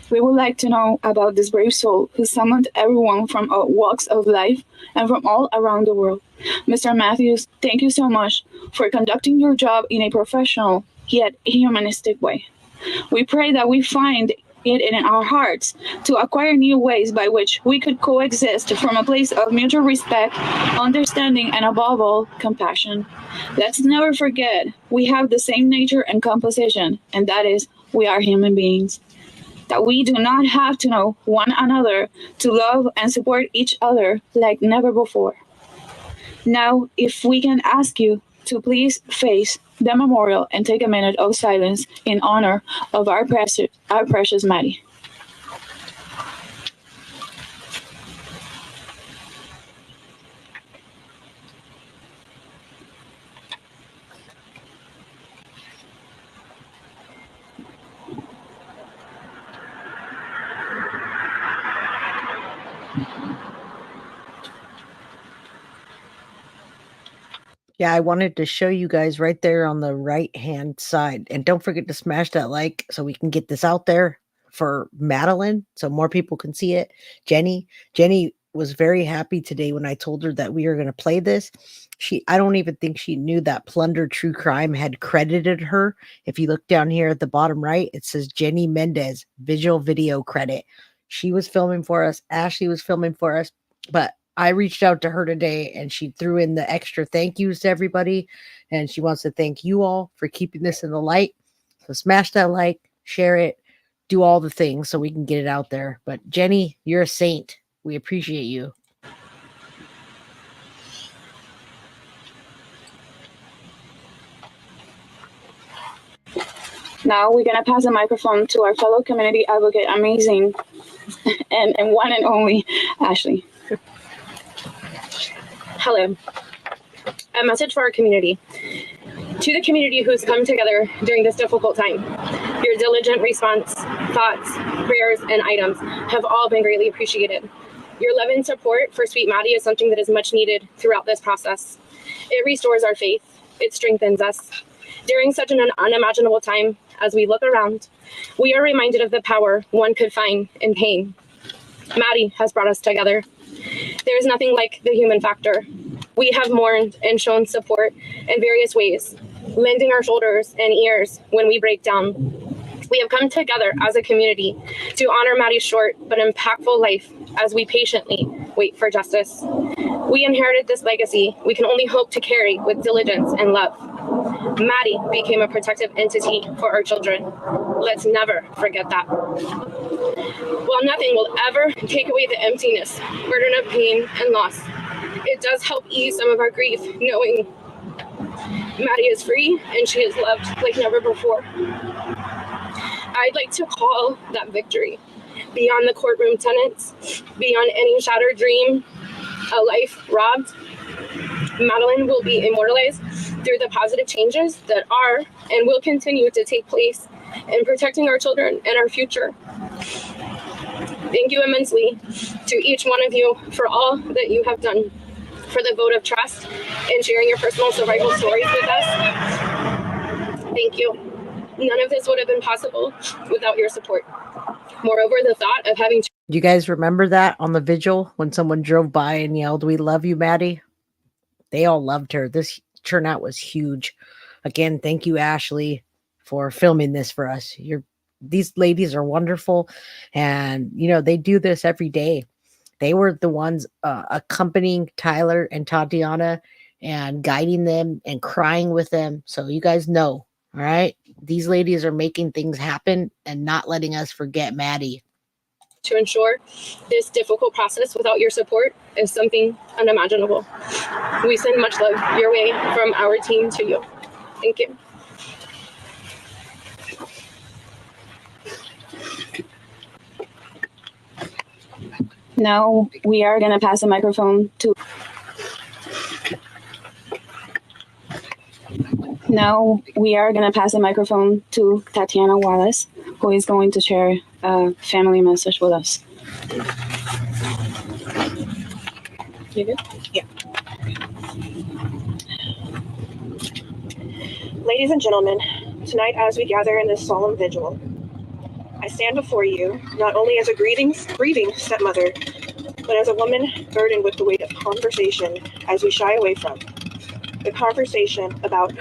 We would like to know about this brave soul who summoned everyone from all walks of life and from all around the world. Mr. Matthews, thank you so much for conducting your job in a professional yet humanistic way. We pray that we find it in our hearts to acquire new ways by which we could coexist from a place of mutual respect, understanding, and above all, compassion. Let's never forget we have the same nature and composition, and that is we are human beings. That we do not have to know one another to love and support each other like never before. Now, if we can ask you to please face the memorial and take a minute of silence in honor of our precious Maddie. Yeah, I wanted to show you guys right there on the right-hand side. And don't forget to smash that like so we can get this out there for Madeline so more people can see it. Jenny was very happy today when I told her that we were going to play this. I don't even think she knew that Plunder True Crime had credited her. If you look down here at the bottom right, it says Jenny Mendez, Vigil video credit. She was filming for us. Ashley was filming for us. But I reached out to her today and she threw in the extra thank yous to everybody. And she wants to thank you all for keeping this in the light. So smash that like, share it, do all the things so we can get it out there. But Jenny, you're a saint. We appreciate you. Now we're going to pass the microphone to our fellow community advocate, amazing, and one and only Ashley. Hello. A message for our community. To the community who's come together during this difficult time, your diligent response, thoughts, prayers, and items have all been greatly appreciated. Your love and support for Sweet Maddie is something that is much needed throughout this process. It restores our faith. It strengthens us. During such an unimaginable time, as we look around, we are reminded of the power one could find in pain. Maddie has brought us together. There is nothing like the human factor. We have mourned and shown support in various ways, lending our shoulders and ears when we break down. We have come together as a community to honor Maddie's short but impactful life as we patiently wait for justice. We inherited this legacy we can only hope to carry with diligence and love. Maddie became a protective entity for our children. Let's never forget that. While nothing will ever take away the emptiness, burden of pain, and loss, it does help ease some of our grief knowing Maddie is free and she is loved like never before. I'd like to call that victory. Beyond the courtroom tenets, beyond any shattered dream, a life robbed, Madeline will be immortalized through the positive changes that are and will continue to take place in protecting our children and our future. Thank you immensely to each one of you for all that you have done, for the vote of trust and sharing your personal survival stories with us. Thank you. None of this would have been possible without your support. Moreover, the thought of having to— You guys remember that on the vigil when someone drove by and yelled, "We love you, Maddie"? They all loved her. This turnout was huge. Again, thank you, Ashley, for filming this for us. These ladies are wonderful. And, they do this every day. They were the ones accompanying Tyler and Tatiana and guiding them and crying with them. So you guys know, all right? These ladies are making things happen and not letting us forget Maddie. To ensure this difficult process without your support is something unimaginable. We send much love your way from our team to you. Thank you. Now we are going to pass the microphone to Tatiana Wallace, who is going to share a family message with us. You good? Yeah. Ladies and gentlemen, tonight as we gather in this solemn vigil, I stand before you not only as a grieving stepmother, but as a woman burdened with the weight of conversation as we shy away from the conversation about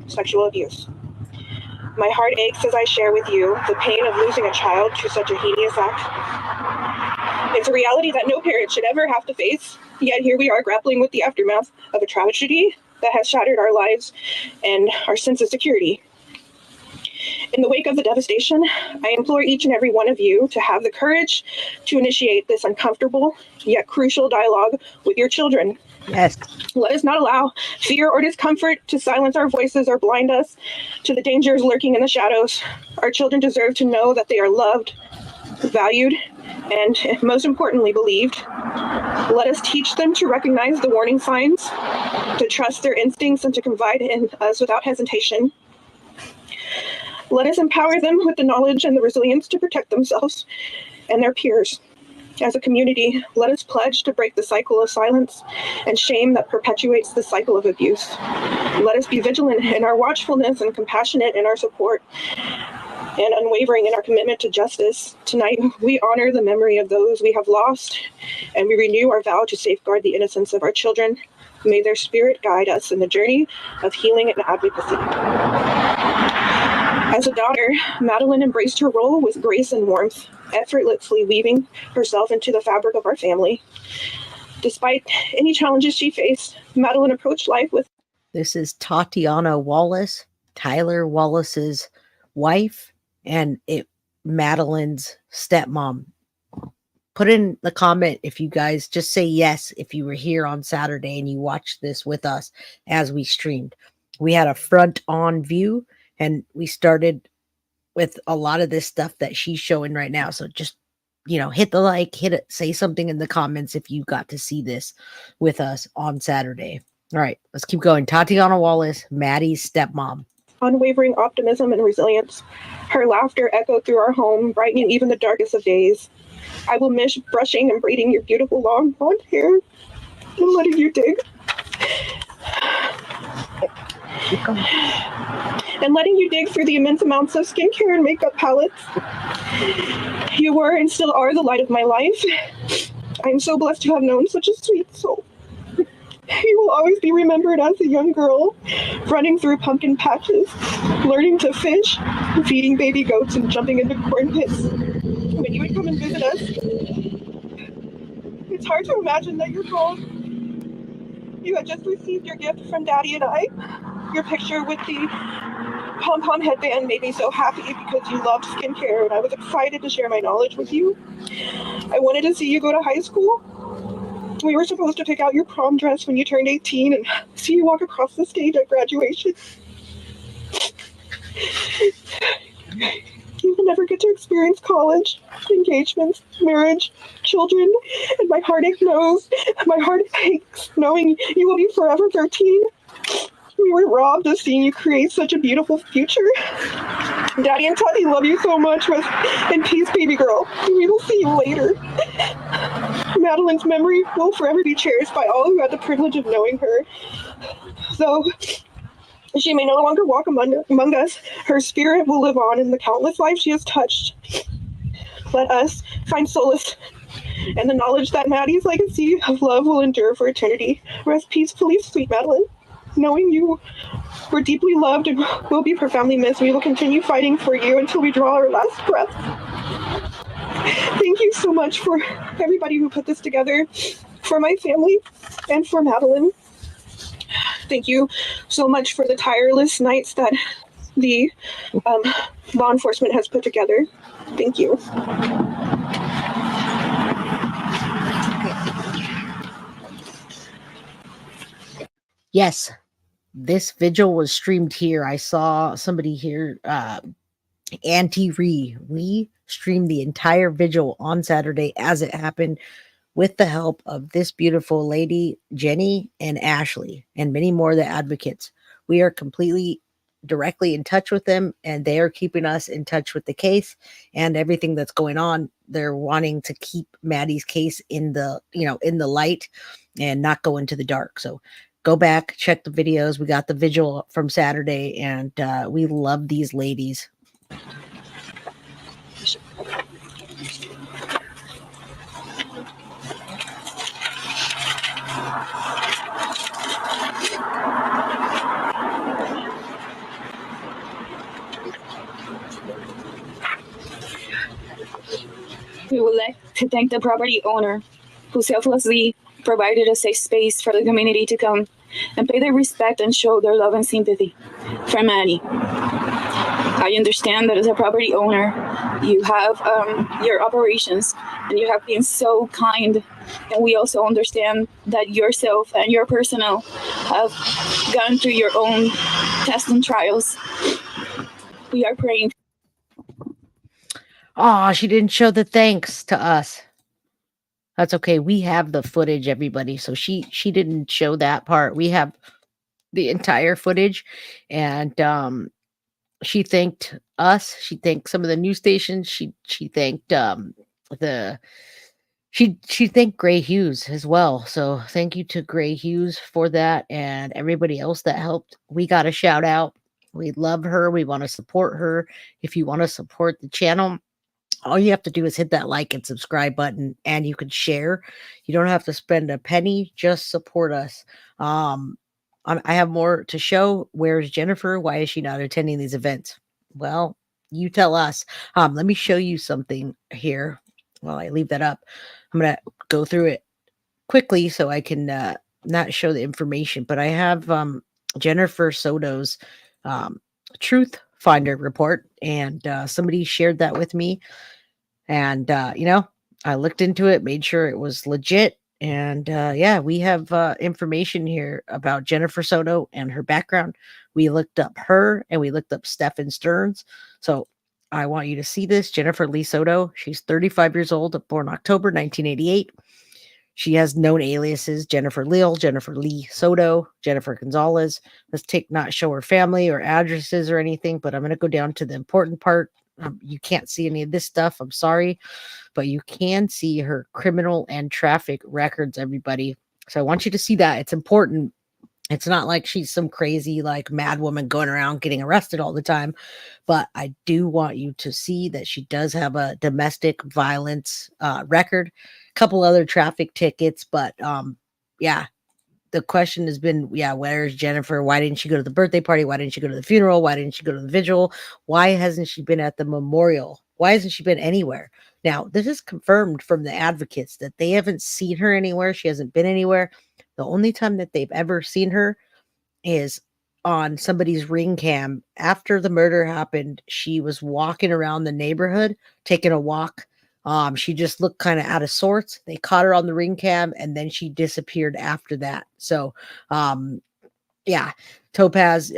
sexual abuse. My heart aches as I share with you the pain of losing a child to such a heinous act. It's a reality that no parent should ever have to face, yet here we are grappling with the aftermath of a tragedy that has shattered our lives and our sense of security. In the wake of the devastation, I implore each and every one of you to have the courage to initiate this uncomfortable yet crucial dialogue with your children. Yes. Let us not allow fear or discomfort to silence our voices or blind us to the dangers lurking in the shadows. Our children deserve to know that they are loved, valued, and most importantly, believed. Let us teach them to recognize the warning signs, to trust their instincts, and to confide in us without hesitation. Let us empower them with the knowledge and the resilience to protect themselves and their peers. As a community, let us pledge to break the cycle of silence and shame that perpetuates the cycle of abuse. Let us be vigilant in our watchfulness and compassionate in our support and unwavering in our commitment to justice. Tonight, we honor the memory of those we have lost, and we renew our vow to safeguard the innocence of our children. May their spirit guide us in the journey of healing and advocacy. As a daughter, Madeline embraced her role with grace and warmth, effortlessly weaving herself into the fabric of our family. Despite any challenges she faced, Madeline approached life with... This is Tatiana Wallace, Tyler Wallace's wife, and Madeline's stepmom. Put in the comment if you guys just say yes if you were here on Saturday and you watched this with us as we streamed. We had a front-on view, and we started with a lot of this stuff that she's showing right now. So just, hit the like, hit it, say something in the comments if you got to see this with us on Saturday. All right, let's keep going. Tatiana Wallace, Maddie's stepmom. Unwavering optimism and resilience. Her laughter echoed through our home, brightening even the darkest of days. I will miss brushing and braiding your beautiful long blonde hair and letting you dig. And letting you dig through the immense amounts of skincare and makeup palettes. You were and still are the light of my life. I am so blessed to have known such a sweet soul. You will always be remembered as a young girl, running through pumpkin patches, learning to fish, feeding baby goats, and jumping into corn pits. When you would come and visit us, it's hard to imagine that you're gone. You had just received your gift from Daddy and I. Your picture with the pom-pom headband made me so happy because you loved skincare, and I was excited to share my knowledge with you. I wanted to see you go to high school. We were supposed to pick out your prom dress when you turned 18 and see you walk across the stage at graduation. You will never get to experience college, engagements, marriage, children, and my heart aches knowing you will be forever 13. We were robbed of seeing you create such a beautiful future. Daddy and Tati love you so much. And peace, baby girl. We will see you later. Madeline's memory will forever be cherished by all who had the privilege of knowing her. So she may no longer walk among us. Her spirit will live on in the countless lives she has touched. Let us find solace in the knowledge that Maddie's legacy of love will endure for eternity. Rest peacefully, sweet Madeline. Knowing you were deeply loved and will be profoundly missed, we will continue fighting for you until we draw our last breath. Thank you so much for everybody who put this together, for my family, and for Madeline. Thank you so much for the tireless nights that the law enforcement has put together. Thank you. Yes, this vigil was streamed here. I saw somebody here, Auntie Ree. We streamed the entire vigil on Saturday as it happened with the help of this beautiful lady, Jenny and Ashley, and many more of the advocates. We are completely directly in touch with them, and they are keeping us in touch with the case and everything that's going on. They're wanting to keep Maddie's case in the light and not go into the dark. So go back, check the videos. We got the vigil from Saturday, and we love these ladies. to thank the property owner who selflessly provided a safe space for the community to come and pay their respect and show their love and sympathy for Maddie. I understand that as a property owner, you have your operations and you have been so kind. And we also understand that yourself and your personnel have gone through your own tests and trials. We are praying. Oh, she didn't show the thanks to us. That's okay. We have the footage, everybody. So she didn't show that part. We have the entire footage, and she thanked us. She thanked some of the news stations. She thanked she thanked Gray Hughes as well. So thank you to Gray Hughes for that, and everybody else that helped. We got a shout out. We love her. We want to support her. If you want to support the channel, all you have to do is hit that like and subscribe button, and you can share. You don't have to spend a penny. Just support us. I have more to show. Where's Jennifer? Why is she not attending these events? Well, you tell us. Let me show you something here. While I leave that up, I'm gonna go through it quickly so I can not show the information. But I have Jennifer Soto's Truth Finder report, and somebody shared that with me. And, I looked into it, made sure it was legit. And yeah, we have information here about Jennifer Soto and her background. We looked up her and we looked up Stephen Stearns. So I want you to see this. Jennifer Lee Soto. She's 35 years old, born October 1988. She has known aliases: Jennifer Leal, Jennifer Lee Soto, Jennifer Gonzalez. Let's not show her family or addresses or anything, but I'm going to go down to the important part. You can't see any of this stuff. I'm sorry, but you can see her criminal and traffic records, everybody. So I want you to see that. It's important. It's not like she's some crazy, like, mad woman going around getting arrested all the time. But I do want you to see that she does have a domestic violence record, a couple other traffic tickets. But yeah, the question has been, where's Jennifer? Why didn't she go to the birthday party? Why didn't she go to the funeral? Why didn't she go to the vigil? Why hasn't she been at the memorial? Why hasn't she been anywhere? Now, this is confirmed from the advocates that they haven't seen her anywhere. She hasn't been anywhere. The only time that they've ever seen her is on somebody's ring cam. After the murder happened, she was walking around the neighborhood, taking a walk. She just looked kind of out of sorts. They caught her on the ring cam, and then she disappeared after that. So, yeah, Topaz,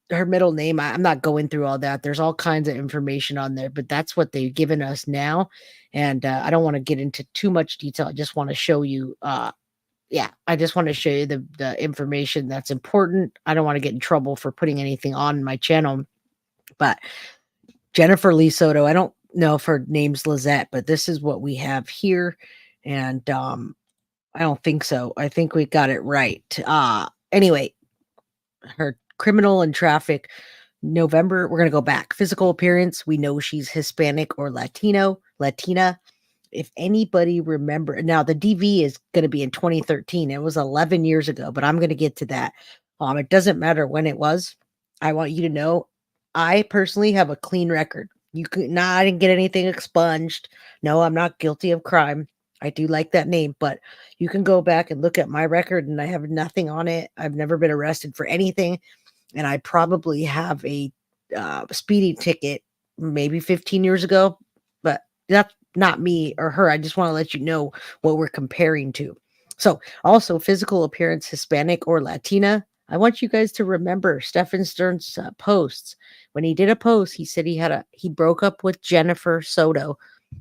her middle name, I'm not going through all that. There's all kinds of information on there, but that's what they've given us now. And I don't want to get into too much detail. I just want to show you, I just want to show you the information that's important. I don't want to get in trouble for putting anything on my channel, but Jennifer Lee Soto, I don't know if her name's Lizette, but this is what we have here. And I don't think so. I think we got it right. Anyway, her criminal and traffic, November, we're going to go back. Physical appearance, we know she's Hispanic or Latina. If anybody remember, now the DV is going to be in 2013. It was 11 years ago, but I'm going to get to that. It doesn't matter when it was. I want you to know, I personally have a clean record. I didn't get anything expunged. No, I'm not guilty of crime. I do like that name, but you can go back and look at my record, and I have nothing on it. I've never been arrested for anything, and I probably have a speeding ticket maybe 15 years ago, but that's not me or her. I just want to let you know what we're comparing to. So also physical appearance, Hispanic or Latina. I want you guys to remember Stephen Stearns' posts. When he did a post, he said he broke up with Jennifer Soto,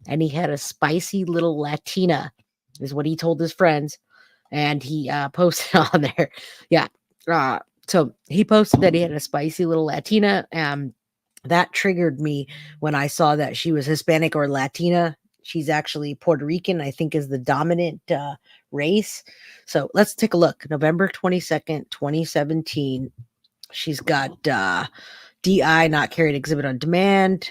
and he had a spicy little Latina, is what he told his friends. And he posted on there. Yeah. So he posted that he had a spicy little Latina. That triggered me when I saw that she was Hispanic or Latina. She's actually Puerto Rican, I think, is the dominant race. So let's take a look. November 22nd, 2017. She's got DI, not carried exhibit on demand.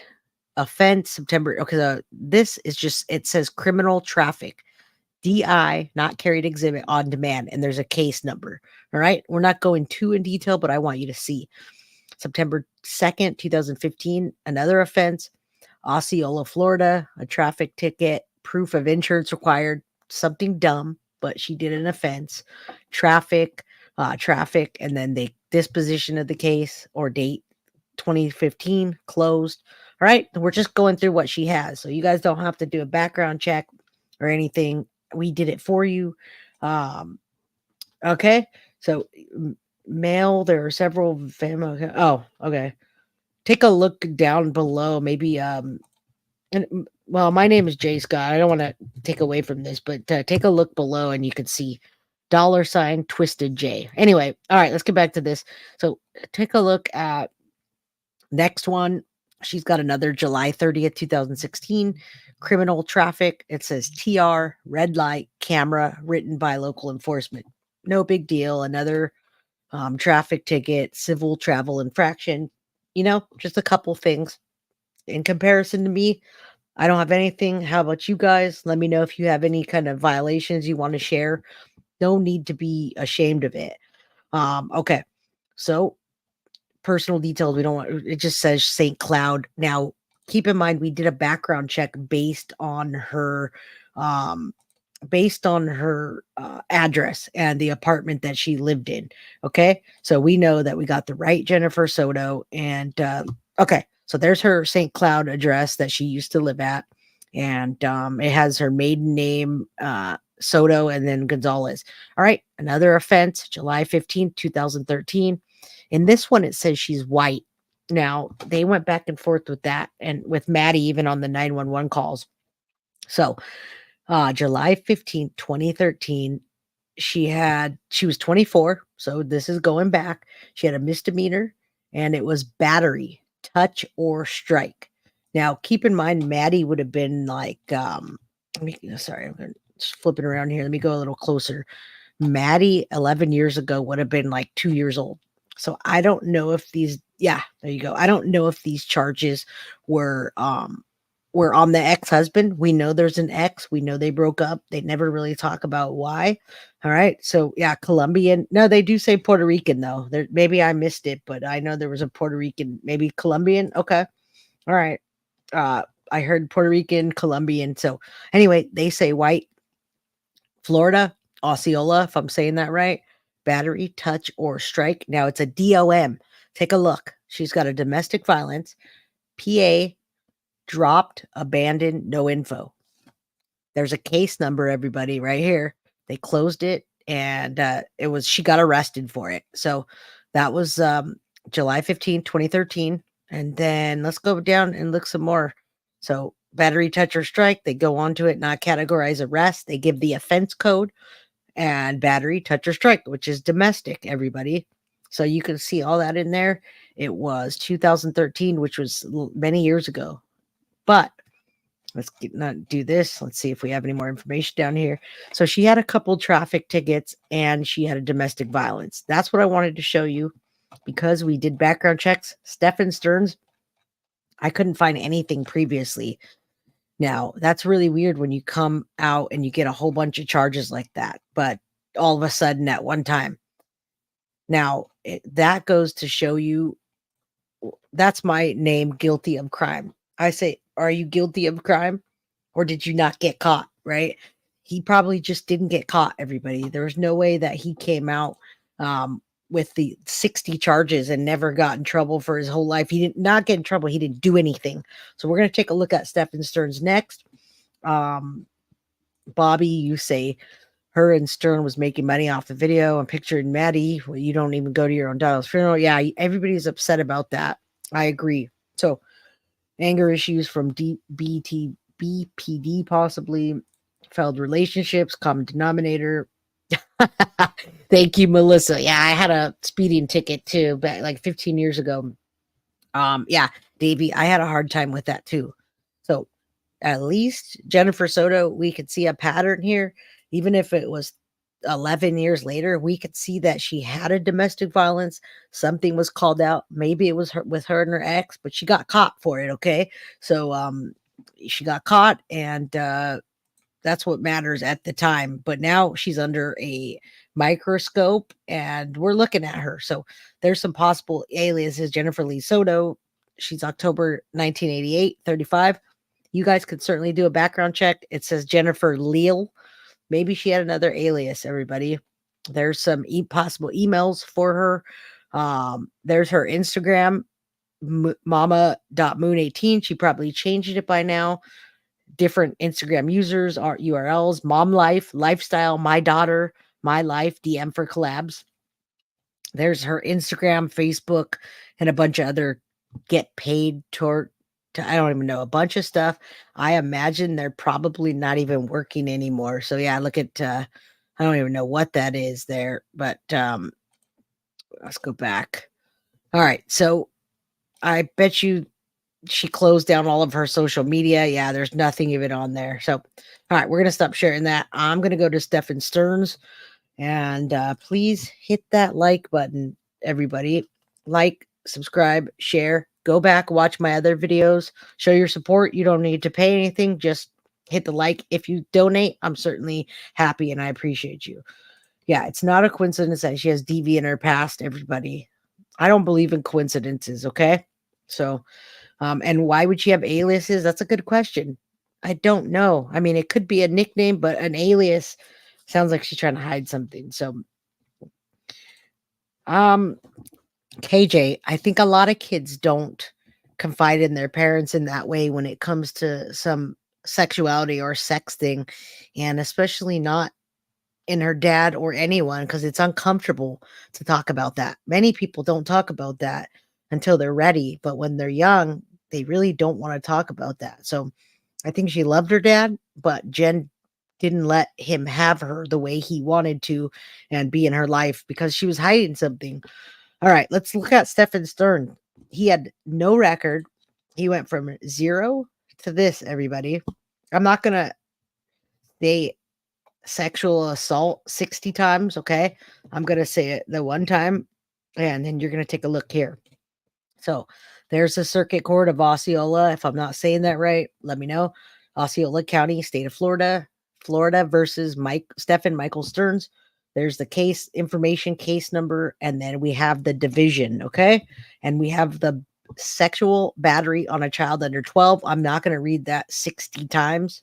Offense, September. Okay, this is just, it says criminal traffic. DI, not carried exhibit on demand. And there's a case number. All right. We're not going too in detail, but I want you to see. September 2nd, 2015, another offense. Osceola, Florida, a traffic ticket. proof of insurance required, something dumb, but she did an offense, traffic, and then the disposition of the case or date 2015 closed. All right, we're just going through what she has, so you guys don't have to do a background check or anything. We did it for you. Okay, so mail. There are several family. Oh, okay. Take a look down below. Maybe well, my name is Jay Scott. I don't want to take away from this, but take a look below and you can see $ Twisted J. Anyway, all right, let's get back to this. So take a look at next one. She's got another July 30th, 2016 criminal traffic. It says TR red light camera written by local enforcement. No big deal. Another traffic ticket, civil travel infraction. Just a couple things. In comparison to me, I don't have anything. How about you guys? Let me know if you have any kind of violations you want to share. No need to be ashamed of it. Okay. So personal details, we don't want, it just says St. Cloud. Now, keep in mind, we did a background check based on her address and the apartment that she lived in. Okay. So we know that we got the right Jennifer Soto. And okay. So there's her St. Cloud address that she used to live at. And it has her maiden name, Soto, and then Gonzalez. All right. Another offense, July 15th, 2013. In this one, it says she's white. Now, they went back and forth with that and with Maddie, even on the 911 calls. So July 15th, 2013, she was 24. So this is going back. She had a misdemeanor and it was battery, touch, or strike. Now, keep in mind, Maddie would have been like, sorry, I'm just flipping around here. Let me go a little closer. Maddie, 11 years ago, would have been like 2 years old. So I don't know if there you go. I don't know if these charges were on the ex-husband. We know there's an ex. We know they broke up. They never really talk about why. All right. So yeah, Colombian. No, they do say Puerto Rican though. Maybe I missed it, but I know there was a Puerto Rican, maybe Colombian. Okay. All right. I heard Puerto Rican, Colombian. So anyway, they say white. Florida, Osceola, if I'm saying that right. Battery, touch, or strike. Now it's a DOM. Take a look. She's got a domestic violence. PA, dropped, abandoned, no info. There's a case number, everybody, right here. They closed it, and she got arrested for it. So that was July 15, 2013. And then let's go down and look some more. So battery, touch, or strike. They go on to it, not categorize arrest. They give the offense code. And battery, touch, or strike, which is domestic, everybody. So you can see all that in there. It was 2013, which was many years ago. But let's not do this. Let's see if we have any more information down here. So she had a couple traffic tickets and she had a domestic violence. That's what I wanted to show you because we did background checks. Stephen Stearns, I couldn't find anything previously. Now, that's really weird when you come out and you get a whole bunch of charges like that, but all of a sudden at one time. Now, that goes to show you that's my name, guilty of crime. I say, are you guilty of crime or did you not get caught, right? He probably just didn't get caught, everybody. There was no way that he came out with the 60 charges and never got in trouble for his whole life. He did not get in trouble. He didn't do anything. So we're going to take a look at Stephen Stearns next. Bobby, you say her and Stern was making money off the video. I'm picturing Maddie. Well, you don't even go to your own daughter's funeral. Yeah, everybody's upset about that. I agree. So anger issues from BPD, possibly failed relationships, common denominator. Thank you, Melissa. Yeah, I had a speeding ticket too, but like 15 years ago. Yeah, Davey, I had a hard time with that too. So at least Jennifer Soto, we could see a pattern here. Even if it was 11 years later, we could see that she had a domestic violence. Something was called out. Maybe it was with her and her ex, but she got caught for it. Okay. So she got caught and that's what matters at the time. But now she's under a microscope and we're looking at her. So there's some possible aliases. Jennifer Lee Soto. She's October 1988, 35. You guys could certainly do a background check. It says Jennifer Leal. Maybe she had another alias, everybody. There's some possible emails for her. There's her Instagram, mama.moon18. She probably changed it by now. Different Instagram users are URLs, mom life, lifestyle, my daughter, my life, DM for collabs. There's her Instagram, Facebook, and a bunch of other get paid to I don't even know, a bunch of stuff. I imagine they're probably not even working anymore. So yeah, look at I don't even know what that is there, but let's go back. All right, so I bet you she closed down all of her social media. Yeah, there's nothing even on there. So, all right, we're going to stop sharing that. I'm going to go to Stefan Stearns, and please hit that like button, everybody. Like, subscribe, share, go back, watch my other videos, show your support. You don't need to pay anything. Just hit the like. If you donate, I'm certainly happy and I appreciate you. Yeah, it's not a coincidence that she has DV in her past, everybody. I don't believe in coincidences, okay? So, and why would she have aliases? That's a good question. I don't know. I mean, it could be a nickname, but an alias sounds like she's trying to hide something. So, KJ, I think a lot of kids don't confide in their parents in that way when it comes to some sexuality or sex thing, and especially not in her dad or anyone, because it's uncomfortable to talk about that. Many people don't talk about that until they're ready, but when they're young, they really don't want to talk about that. So I think she loved her dad, but Jen didn't let him have her the way he wanted to and be in her life because she was hiding something. All right, let's look at Stefan Stern. He had no record. He went from 0 to this, everybody. I'm not going to say sexual assault 60 times, okay? I'm going to say it the one time, and then you're going to take a look here. So there's the Circuit Court of Osceola. If I'm not saying that right, let me know. Osceola County, state of Florida. Florida versus Stephen Michael Stearns. There's the case information, case number, and then we have the division, okay? And we have the sexual battery on a child under 12. I'm not going to read that 60 times,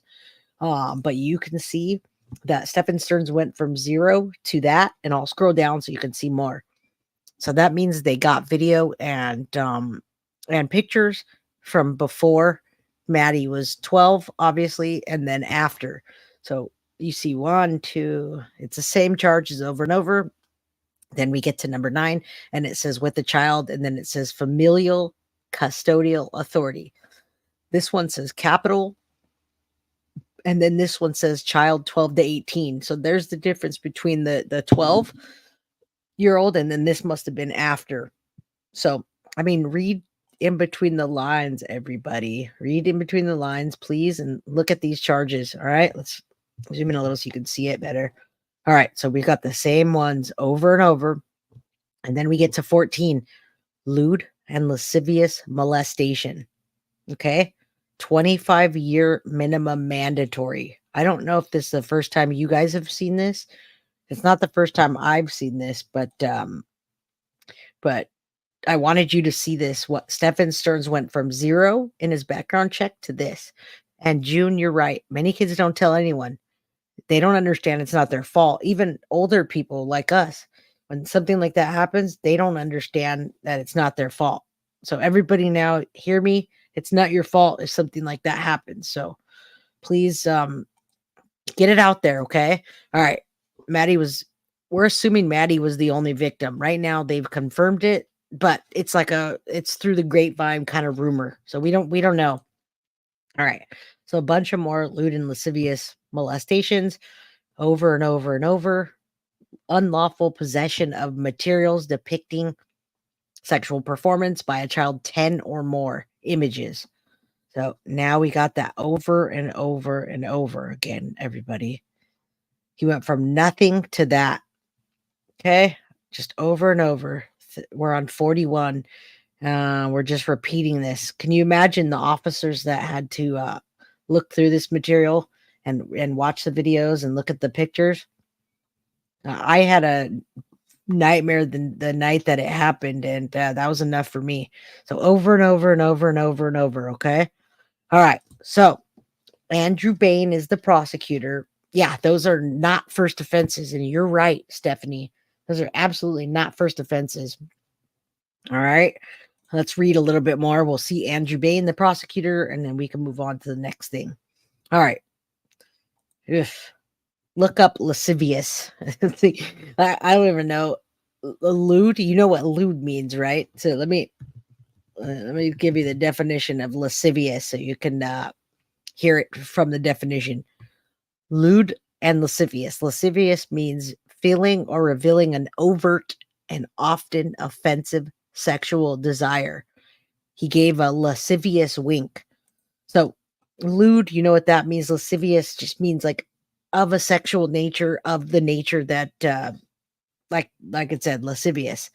but you can see that Stephen Stearns went from 0 to that, and I'll scroll down so you can see more. So that means they got video and pictures from before Maddie was 12, obviously, and then after. So you see 1, 2, it's the same charges over and over. Then we get to number 9, and it says with the child, and then it says familial custodial authority. This one says capital, and then this one says child 12 to 18. So there's the difference between the 12-year-old, and then this must have been after. So, I mean, read in between the lines, everybody. Read in between the lines, please, and look at these charges. All right, let's zoom in a little so you can see it better. All right, so we got the same ones over and over. And then we get to 14, lewd and lascivious molestation. Okay, 25-year minimum mandatory. I don't know if this is the first time you guys have seen this. It's not the first time I've seen this, but I wanted you to see this. What Stefan Stearns went from 0 in his background check to this. And June, you're right. Many kids don't tell anyone. They don't understand it's not their fault. Even older people like us, when something like that happens, they don't understand that it's not their fault. So everybody now, hear me. It's not your fault if something like that happens. So please get it out there, okay? All right. We're assuming Maddie was the only victim. Right now, they've confirmed it, but it's through the grapevine kind of rumor. So we don't know. All right. So a bunch of more lewd and lascivious molestations over and over and over. Unlawful possession of materials depicting sexual performance by a child 10 or more images. So now we got that over and over and over again, everybody. He went from nothing to that. Okay, just over and over. We're on 41. We're just repeating this. Can you imagine the officers that had to look through this material and watch the videos and look at the pictures? I had a nightmare the night that it happened, and that was enough for me. So over and over and over and over and over. Okay. All right. So Andrew Bain is the prosecutor. Yeah, those are not first offenses. And you're right, Stephanie. Those are absolutely not first offenses. All right. Let's read a little bit more. We'll see Andrew Bain, the prosecutor, and then we can move on to the next thing. All right. Look up lascivious. I don't even know. Lewd. You know what lewd means, right? So let me give you the definition of lascivious so you can hear it from the definition. Lewd and lascivious. Lascivious means feeling or revealing an overt and often offensive sexual desire. He gave a lascivious wink. So lewd, you know what that means? Lascivious just means like of a sexual nature, of the nature that like it said, lascivious.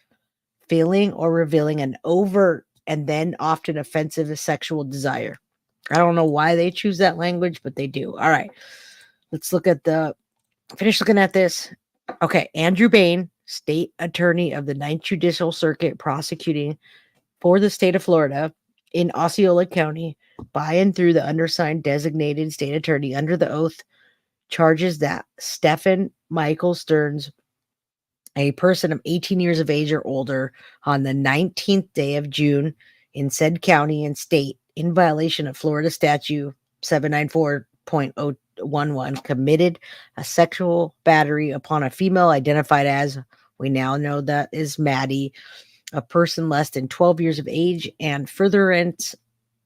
Feeling or revealing an overt and then often offensive sexual desire. I don't know why they choose that language, but they do. All right. Let's finish looking at this. Okay. Andrew Bain, state attorney of the 9th Judicial Circuit, prosecuting for the state of Florida in Osceola County, by and through the undersigned designated state attorney under the oath, charges that Stephen Michael Stearns, a person of 18 years of age or older, on the 19th day of June in said county and state, in violation of Florida statute 794.011, committed a sexual battery upon a female identified as, we now know that is Maddie, a person less than 12 years of age, and furtherance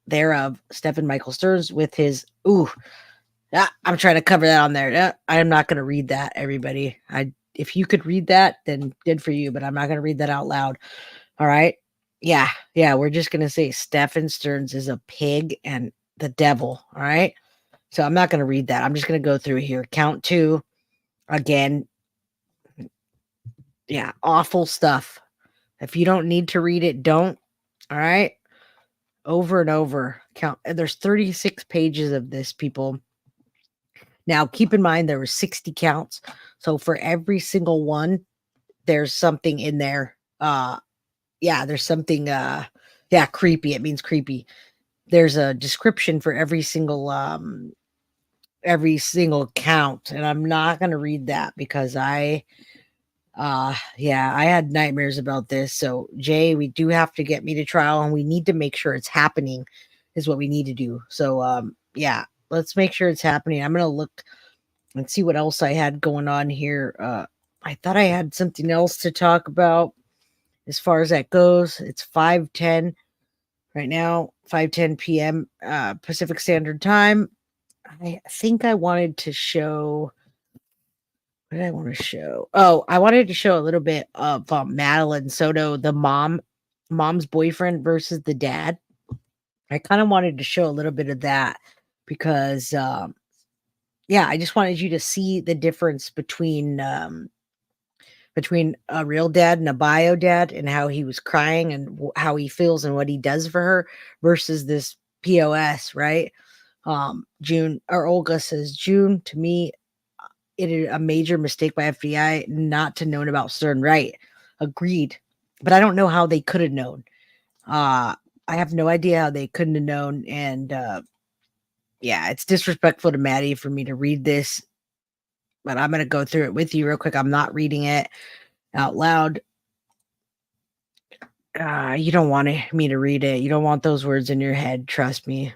thereof, Stephen Michael Stearns with his, I'm trying to cover that on there. I am not going to read that, everybody. If you could read that, then good for you, but I'm not going to read that out loud. All right. Yeah. We're just going to say Stephen Stearns is a pig and the devil. All right. So I'm not going to read that. I'm just going to go through here. Count 2 again. Yeah. Awful stuff. If you don't need to read it, don't. All right. Over and over. There's 36 pages of this, people. Now, keep in mind, there were 60 counts. So for every single one, there's something in there. There's something, creepy. It means creepy. There's a description for every single count. And I'm not going to read that because I had nightmares about this. So Jay, we do have to get me to trial and we need to make sure it's happening is what we need to do. So, let's make sure it's happening. I'm going to look and see what else I had going on here. I thought I had something else to talk about as far as that goes. It's 5:10 right now, 5:10 p.m. Pacific Standard Time. I think I wanted to show. What did I want to show? Oh, I wanted to show a little bit of Madeline Soto, the mom's boyfriend versus the dad. I kind of wanted to show a little bit of that because I just wanted you to see the difference between a real dad and a bio dad and how he was crying and how he feels and what he does for her versus this POS, right? Olga says, June, to me, it is a major mistake by FBI not to know about Stern. Right. Agreed. But I don't know how they could have known. I have no idea how they couldn't have known. And it's disrespectful to Maddie for me to read this, but I'm going to go through it with you real quick. I'm not reading it out loud. You don't want me to read it. You don't want those words in your head. Trust me.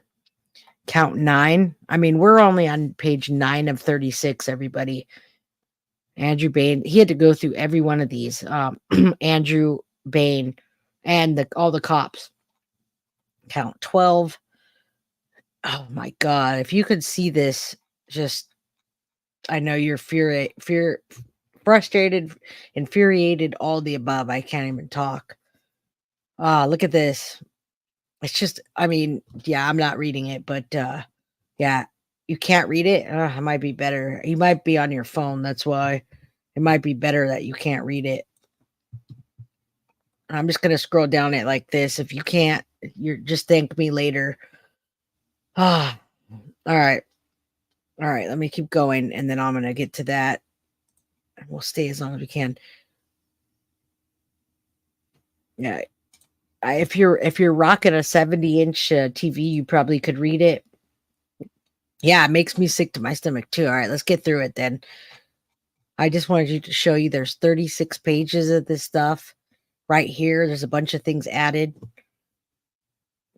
Count 9. I mean, we're only on page 9 of 36, everybody. Andrew Bain, he had to go through every one of these. Andrew Bain and all the cops. Count 12. Oh my God. If you could see this, I know you're frustrated, infuriated, all the above. I can't even talk. Look at this. It's just, I'm not reading it, but you can't read it. It might be better. You might be on your phone. That's why it might be better that you can't read it. I'm just going to scroll down it like this. If you can't, you're just thank me later. All right. Let me keep going. And then I'm going to get to that. We'll stay as long as we can. Yeah. If you're rocking a 70-inch TV, you probably could read it. Yeah, it makes me sick to my stomach too. All right, let's get through it then. I just wanted you to show you there's 36 pages of this stuff right here. There's a bunch of things added.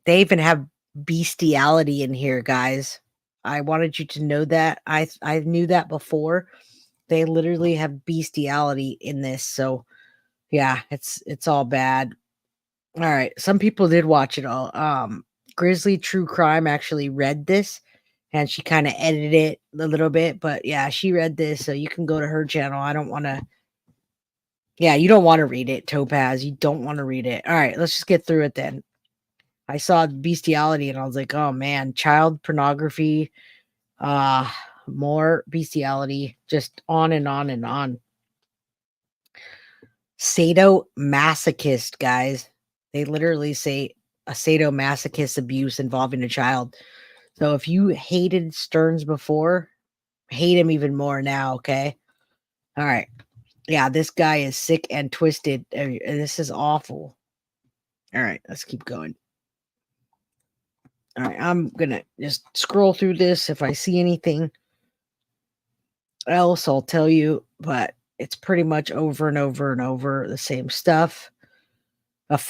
They even have bestiality in here, guys. I wanted you to know that. I knew that before. They literally have bestiality in this. So yeah, it's all bad. All right. Some people did watch it all. Grizzly True Crime actually read this and she kind of edited it a little bit, but yeah, she read this, so you can go to her channel. I don't want to. Yeah, you don't want to read it, Topaz. You don't want to read it. All right, let's just get through it then. I saw bestiality and I was like, oh man, child pornography, more bestiality, just on and on and on. Sadomasochist, guys. They literally say a sadomasochist abuse involving a child. So if you hated Stearns before, hate him even more now, okay? All right. Yeah, this guy is sick and twisted. This is awful. All right, let's keep going. All right, I'm going to just scroll through this. If I see anything else, I'll tell you, but it's pretty much over and over and over the same stuff.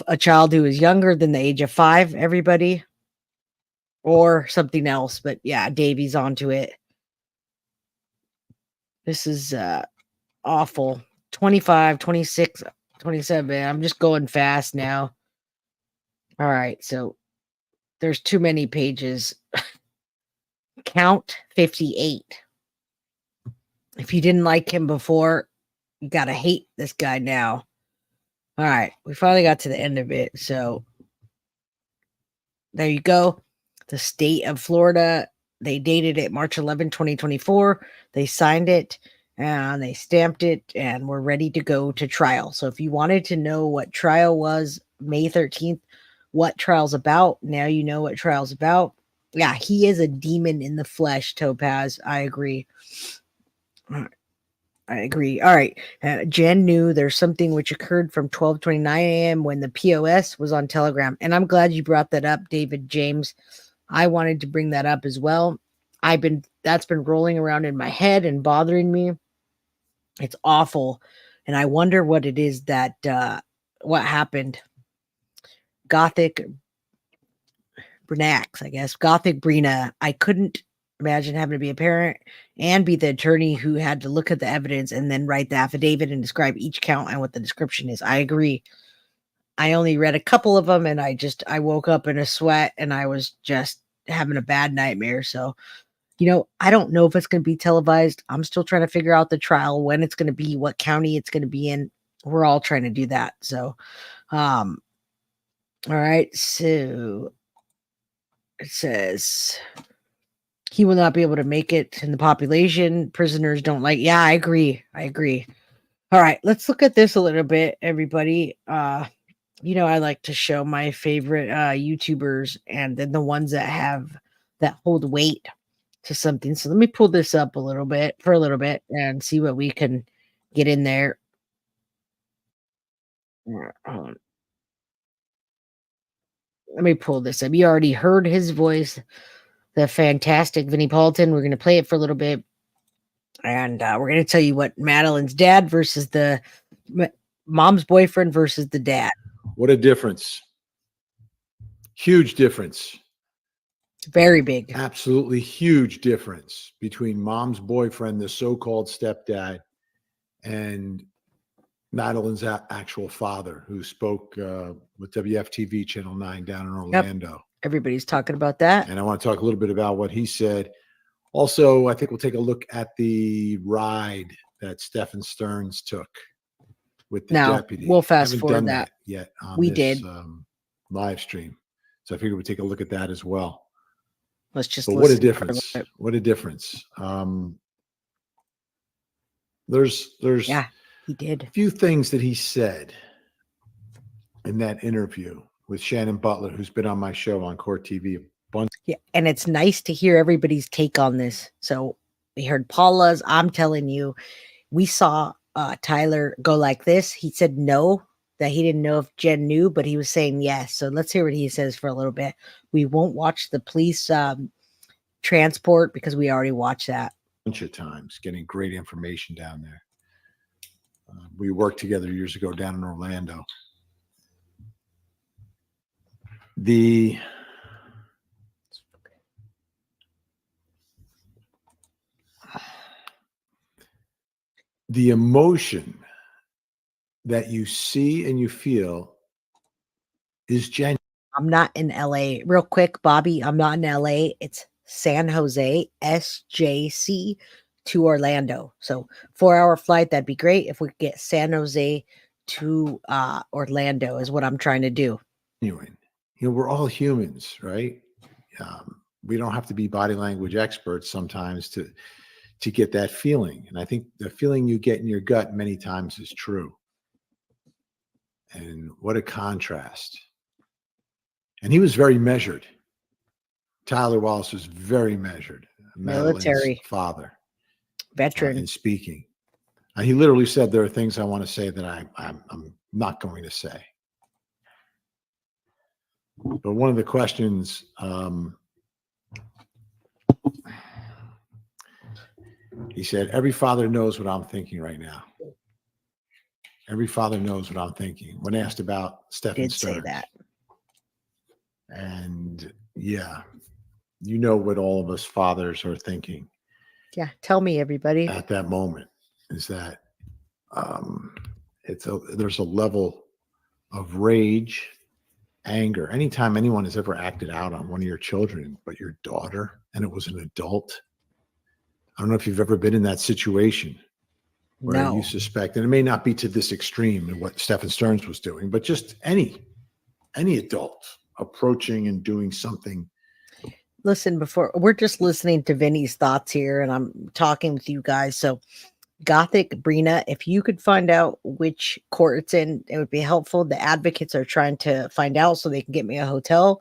A child who is younger than the age of 5, everybody, or something else. But yeah, Davy's onto it. This is awful. 25, 26, 27. I'm just going fast now. All right, so there's too many pages. Count 58. If you didn't like him before, you gotta hate this guy now. All right, we finally got to the end of it. So there you go. The state of Florida, they dated it March 11, 2024. They signed it and they stamped it, and we're ready to go to trial. So if you wanted to know what trial was May 13th, what trial's about, now you know what trial's about. Yeah, he is a demon in the flesh, Topaz. I agree. I agree. All right. Jen knew there's something which occurred from 12:29 a.m. when the POS was on Telegram. And I'm glad you brought that up, David James. I wanted to bring that up as well. That's been rolling around in my head and bothering me. It's awful. And I wonder what it is that what happened. Gothic Brinax, I guess. Gothic Brina. I couldn't imagine having to be a parent and be the attorney who had to look at the evidence and then write the affidavit and describe each count and what the description is. I agree. I only read a couple of them and I woke up in a sweat and I was just having a bad nightmare. So, I don't know if it's going to be televised. I'm still trying to figure out the trial, when it's going to be, what county it's going to be in. We're all trying to do that. So, all right. So it says he will not be able to make it in the population. Prisoners don't like. Yeah, I agree. All right, let's look at this a little bit, everybody. I like to show my favorite YouTubers and then the ones that hold weight to something. So let me pull this up a little bit and see what we can get in there. Let me pull this up. You already heard his voice, the fantastic Vinnie Paulton. We're going to play it for a little bit. And we're going to tell you what Madeline's dad versus the mom's boyfriend versus the dad. What a difference. Huge difference. Very big. Absolutely huge difference between mom's boyfriend, the so-called stepdad, and Madeline's actual father, who spoke with WFTV Channel 9 down in Orlando. Yep. Everybody's talking about that. And I want to talk a little bit about what he said. Also, I think we'll take a look at the ride that Stephen Stearns took with the deputy. We'll fast forward that yet on we this, did live stream. So I figured we'd take a look at that as well. Let's just. But what a difference! What a difference! There's he did a few things that he said in that interview with Shannon Butler, who's been on my show on Court TV. Yeah, and it's nice to hear everybody's take on this. So we heard Paula's. I'm telling you, we saw Tyler go like this. He said no, that he didn't know if Jen knew, but he was saying yes. So let's hear what he says for a little bit. We won't watch the police transport because we already watched that. Bunch of times, getting great information down there. We worked together years ago down in Orlando. The emotion that you see and you feel is genuine. I'm not in LA. Real quick, Bobby, I'm not in LA. It's San Jose, SJC to Orlando. So 4-hour flight, that'd be great. If we could get San Jose to Orlando is what I'm trying to do. Genuine. You know, we're all humans, right? We don't have to be body language experts sometimes to get that feeling. And I think the feeling you get in your gut many times is true. And what a contrast. And he was very measured. Tyler Wallace was very measured. Madeline's Military. father. Veteran. In speaking. He literally said, there are things I want to say that I'm not going to say. But one of the questions, he said, every father knows what I'm thinking right now. Every father knows what I'm thinking. When asked about Stephen Stearns. Say that. And yeah, you know what all of us fathers are thinking. Yeah, tell me, everybody. At that moment is that there's a level of rage, anger. Anytime anyone has ever acted out on one of your children, but your daughter, and it was an adult. I don't know if you've ever been in that situation where you suspect, and it may not be to this extreme in what Stephen Stearns was doing, but just any adult approaching and doing something. Listen, before we're just listening to Vinny's thoughts here, and I'm talking with you guys. So, Gothic Brina, if you could find out which court it's in, it would be helpful. The advocates are trying to find out so they can get me a hotel.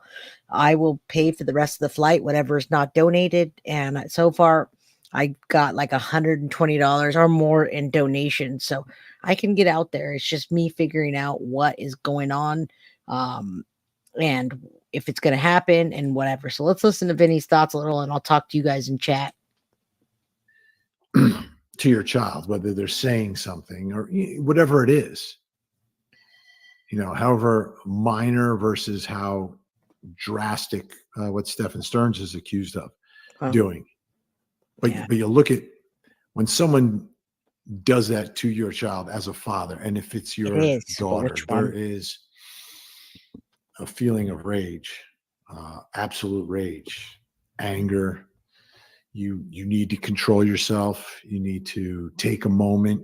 I will pay for the rest of the flight, whatever is not donated. And so far, I got like $120 or more in donations, so I can get out there. It's just me figuring out what is going on. And if it's going to happen and whatever. So let's listen to Vinny's thoughts a little and I'll talk to you guys in chat. To your child, whether they're saying something or whatever it is, however minor versus how drastic what Stephen Stearns is accused of doing. But you look at when someone does that to your child as a father, and if it's your daughter, there is a feeling of rage, absolute rage, anger. You need to control yourself. You need to take a moment.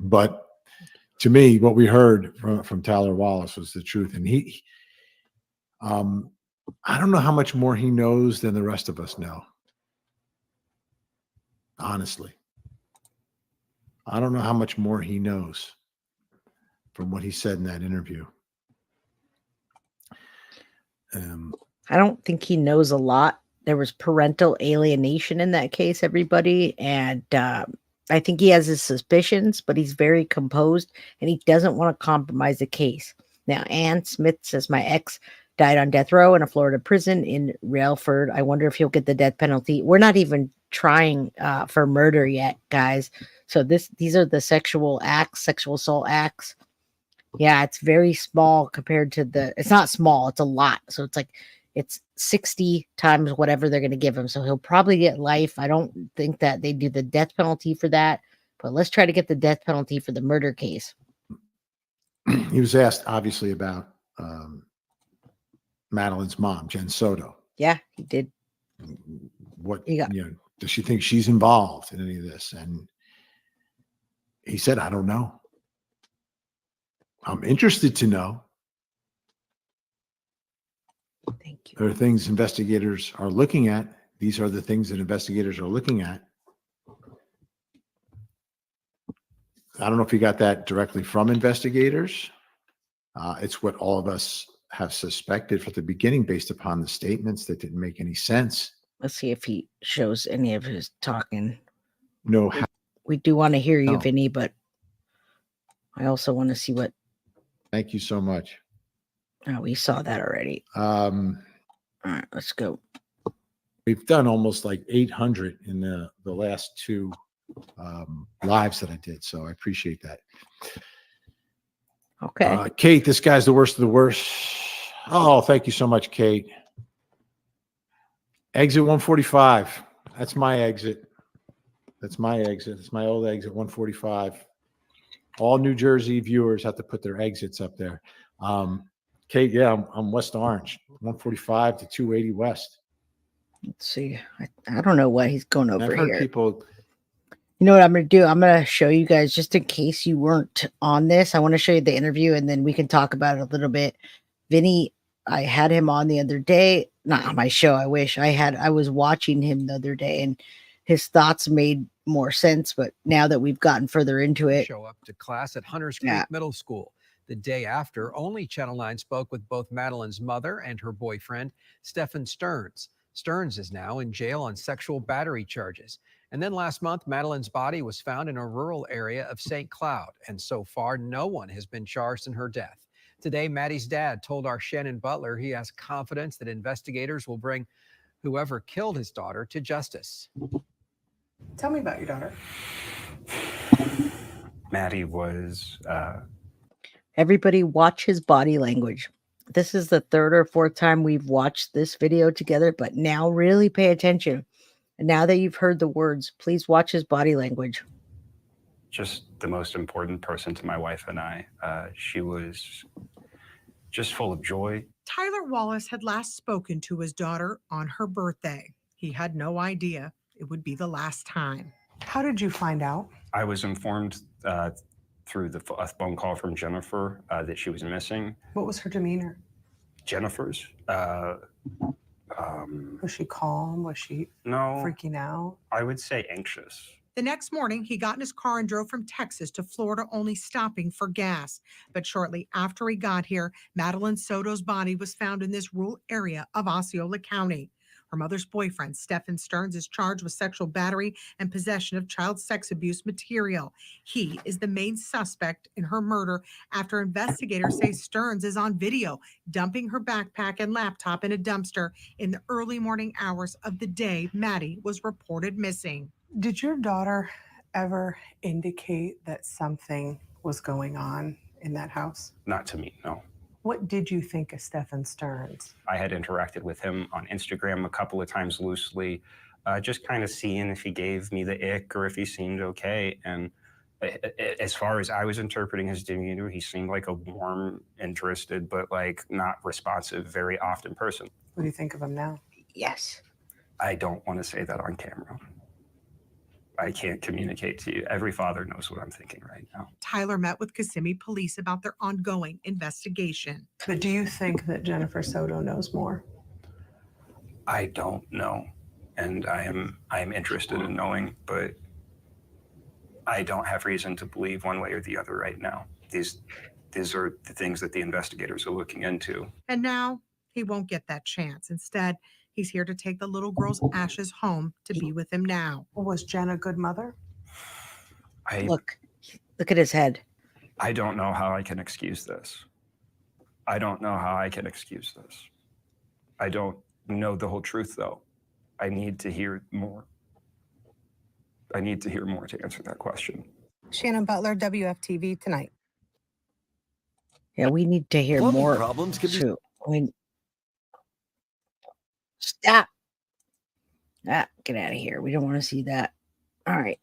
But to me, what we heard from Tyler Wallace was the truth. And I don't know how much more he knows than the rest of us know. Honestly. I don't know how much more he knows from what he said in that interview. I don't think he knows a lot. There was parental alienation in that case, everybody. And I think he has his suspicions, but he's very composed and he doesn't want to compromise the case. Now, Ann Smith says, my ex died on death row in a Florida prison in Railford. I wonder if he'll get the death penalty. We're not even trying for murder yet, guys. So these are the sexual assault acts. Yeah, it's very small compared to it's not small, it's a lot. So it's 60 times whatever they're going to give him. So he'll probably get life. I don't think that they do the death penalty for that, but let's try to get the death penalty for the murder case. He was asked obviously about Madeline's mom, Jen Soto. Yeah, he did. What, does she think she's involved in any of this? And he said, I don't know. I'm interested to know. Thank you. There are things investigators are looking at. These are the things that investigators are looking at. I don't know if you got that directly from investigators. It's what all of us have suspected from the beginning based upon the statements that didn't make any sense. Let's see if he shows any of his talking. No. We do want to hear you, Vinny, but I also want to see what. Thank you so much. Oh, we saw that already. All right, let's go. We've done almost like 800 in the last two lives that I did. So I appreciate that. Okay. Kate, this guy's the worst of the worst. Oh, thank you so much, Kate. Exit 145. That's my exit. That's my exit. It's my old exit 145. All New Jersey viewers have to put their exits up there. Kate, yeah, I'm West Orange, 145 to 280 West. Let's see. I don't know why he's going over I've heard here. people. You know what I'm going to do? I'm going to show you guys, just in case you weren't on this. I want to show you the interview, and then we can talk about it a little bit. Vinny, I had him on the other day. Not on my show. I wish I was watching him the other day, and his thoughts made more sense. But now that we've gotten further into it, show up to class at Hunters Creek Middle School. The day after, only Channel 9 spoke with both Madeline's mother and her boyfriend, Stephen Stearns. Stearns is now in jail on sexual battery charges. And then last month, Madeline's body was found in a rural area of St. Cloud. And so far, no one has been charged in her death. Today, Maddie's dad told our Shannon Butler he has confidence that investigators will bring whoever killed his daughter to justice. Tell me about your daughter. Maddie was. everybody watch his body language. This is the third or fourth time we've watched this video together, but now really pay attention. And now that you've heard the words, please watch his body language. Just the most important person to my wife and I. She was just full of joy. Tyler Wallace had last spoken to his daughter on her birthday. He had no idea it would be the last time. How did you find out? I was informed through a phone call from Jennifer that she was missing. What was her demeanor? Jennifer's? Was she calm? Was she No. freaking out? I would say anxious. The next morning, he got in his car and drove from Texas to Florida, only stopping for gas. But shortly after he got here, Madeline Soto's body was found in this rural area of Osceola County. Her mother's boyfriend, Stephen Stearns, is charged with sexual battery and possession of child sex abuse material. He is the main suspect in her murder after investigators say Stearns is on video dumping her backpack and laptop in a dumpster in the early morning hours of the day Maddie was reported missing. Did your daughter ever indicate that something was going on in that house? Not to me, no. What did you think of Stephen Stearns? I had interacted with him on Instagram a couple of times loosely, just kind of seeing if he gave me the ick or if he seemed okay. And as far as I was interpreting his demeanor, he seemed like a warm, interested, but like not responsive very often person. What do you think of him now? Yes. I don't want to say that on camera. I can't communicate to you. Every father knows what I'm thinking right now. Tyler met with Kissimmee police about their ongoing investigation. But do you think that Jennifer Soto knows more? I don't know. And I am interested in knowing, but I don't have reason to believe one way or the other right now. These are the things that the investigators are looking into. And now he won't get that chance. Instead, he's here to take the little girl's ashes home to be with him now. Was Jen a good mother? Look at his head. I don't know how I can excuse this. I don't know how I can excuse this. I don't know the whole truth, though. I need to hear more. I need to hear more to answer that question. Shannon Butler, WFTV Tonight. Yeah, we need to hear Plumbing more. problems can be- Stop. Get out of here. We don't want to see that. All right.